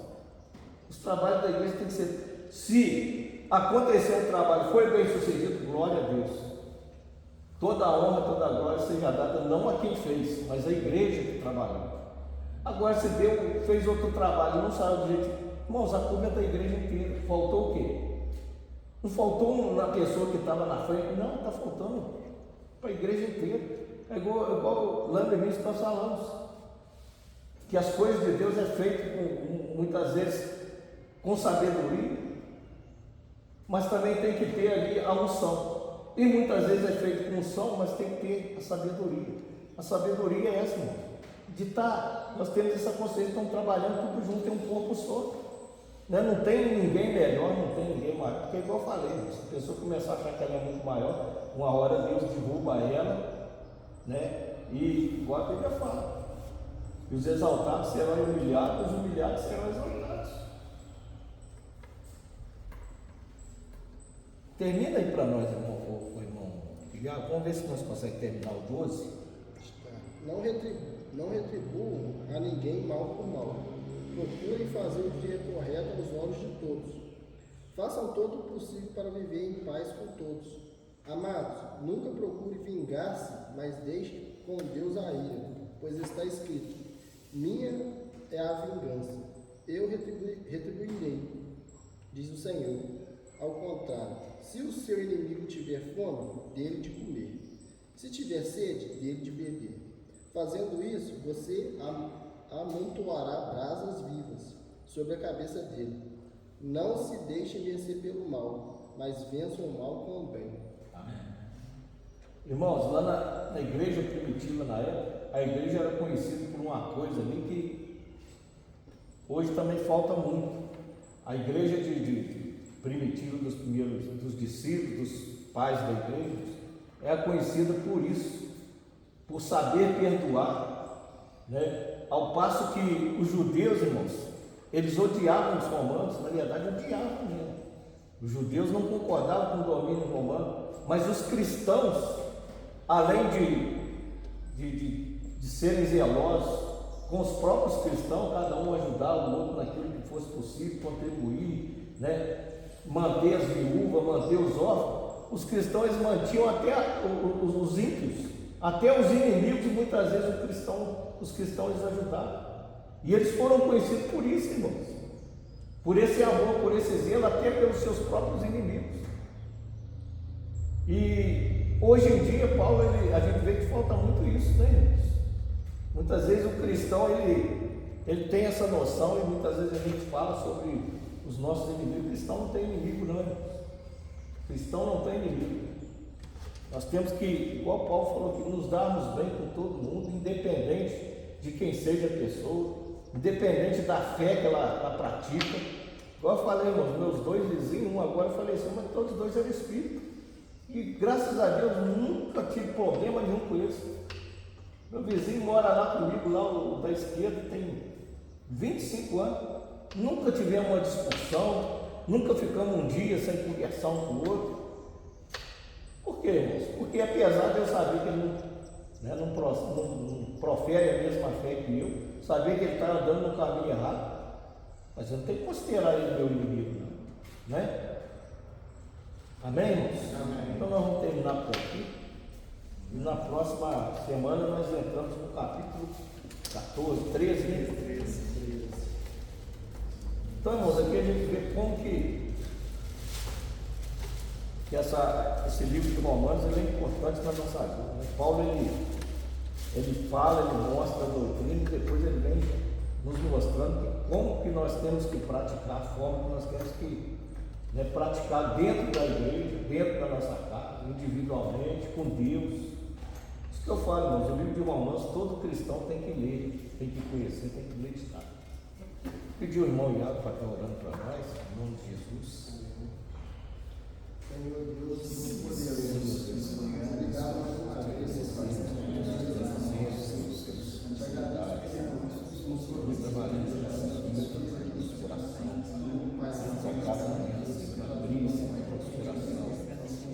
Os trabalhos da igreja tem que ser. Se acontecer um trabalho, foi bem sucedido, glória a Deus. Toda a honra, toda a glória seja dada não a quem fez, mas à igreja que trabalhou. Agora, se Deus fez outro trabalho e não saiu do jeito, irmãos, a culpa é da igreja inteira. Faltou o quê? Não faltou na pessoa que estava na frente, não, está faltando para a igreja inteira. É igual lá no início nós falamos, que as coisas de Deus é feito muitas vezes com sabedoria, mas também tem que ter ali a unção. E muitas vezes é feito com unção, mas tem que ter a sabedoria. A sabedoria é essa, irmão. Nós temos essa consciência, estamos trabalhando tudo junto, tem um corpo só. Né? Não tem ninguém melhor, não tem ninguém maior. Porque igual eu falei, se a pessoa começar a achar que ela é muito maior, uma hora Deus derruba ela, né? E igual a Bíblia fala, e os exaltados serão humilhados, os humilhados serão exaltados. Termina aí para nós, irmão. Vamos ver se nós conseguimos terminar o 12. Não retribuam a ninguém mal por mal. Procurem fazer o que é correto aos olhos de todos. Façam todo o possível para viver em paz com todos. Amados, nunca procure vingar-se, mas deixe com Deus a ira, pois está escrito: minha é a vingança, eu retribuirei, diz o Senhor. Ao contrário, se o seu inimigo tiver fome, dele de comer. Se tiver sede, dele de beber. Fazendo isso, você amontoará brasas vivas sobre a cabeça dele. Não se deixe vencer pelo mal, mas vença o mal com o bem. Amém. Irmãos, lá na igreja primitiva, na época, a igreja era conhecida por uma coisa ali que hoje também falta muito. A igreja primitiva dos discípulos, dos pais da igreja, é conhecida por isso, por saber perdoar, né? Ao passo que os judeus, irmãos, eles odiavam os romanos, na verdade odiavam mesmo. Os judeus não concordavam com o domínio romano, mas os cristãos, além de serem zelosos com os próprios cristãos, cada um ajudava o outro naquilo que fosse possível, contribuir, né? Manter as viúvas, manter os órfãos. Os cristãos mantinham até os ímpios, até os inimigos, muitas vezes os cristãos eles ajudavam. E eles foram conhecidos por isso, irmãos, por esse amor, por esse zelo, até pelos seus próprios inimigos. E hoje em dia, Paulo, a gente vê que falta muito isso, né, irmãos? Muitas vezes o cristão ele tem essa noção, e muitas vezes a gente fala sobre os nossos inimigos. O cristão não tem inimigo, não, irmãos. O cristão não tem inimigo. Nós temos que, igual Paulo falou aqui, nos darmos bem com todo mundo, independente de quem seja a pessoa, independente da fé que ela pratica. Igual eu falei, irmãos, meus dois vizinhos, um agora faleceu, mas todos os dois eram espíritos. E graças a Deus nunca tive problema nenhum com isso. Meu vizinho mora lá comigo, lá o da esquerda, tem 25 anos. Nunca tivemos uma discussão, nunca ficamos um dia sem conversar um com o outro. Por quê, irmãos? Porque apesar de eu saber que ele não profere a mesma fé que eu, saber que ele está andando no caminho errado, mas eu não tenho que considerar ele meu inimigo, não, né? Amém, irmãos? Amém. Então nós vamos terminar por aqui. E na próxima semana nós entramos no capítulo 14, 13, né? 13. Então, irmãos, aqui a gente vê como que esse livro de Romanos ele é importante na nossa vida, né? Paulo ele fala, ele mostra a doutrina e depois ele vem nos mostrando que como que nós temos que praticar, a forma que nós temos que, né, praticar dentro da igreja, dentro da nossa casa, individualmente, com Deus. Isso que eu falo, irmãos, o livro de Romanos todo cristão tem que ler, tem que conhecer, tem que meditar. Pedi o irmão Iago para estar orando para nós, em nome de Jesus. Senhor Deus, Todo-Poderoso, obrigado mais uma vez, Pai. Te agradeço por nos trabalhando no coração, Pai, Casa abrir esse coração,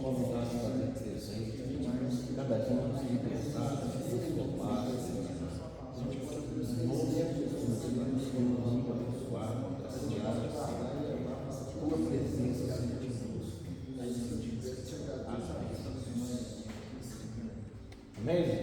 convidar a fazer presente, cada dia nos libertar, transformar, em nome de Jesus, muito abençoado, agraciado, tua presença seja conosco. Amém?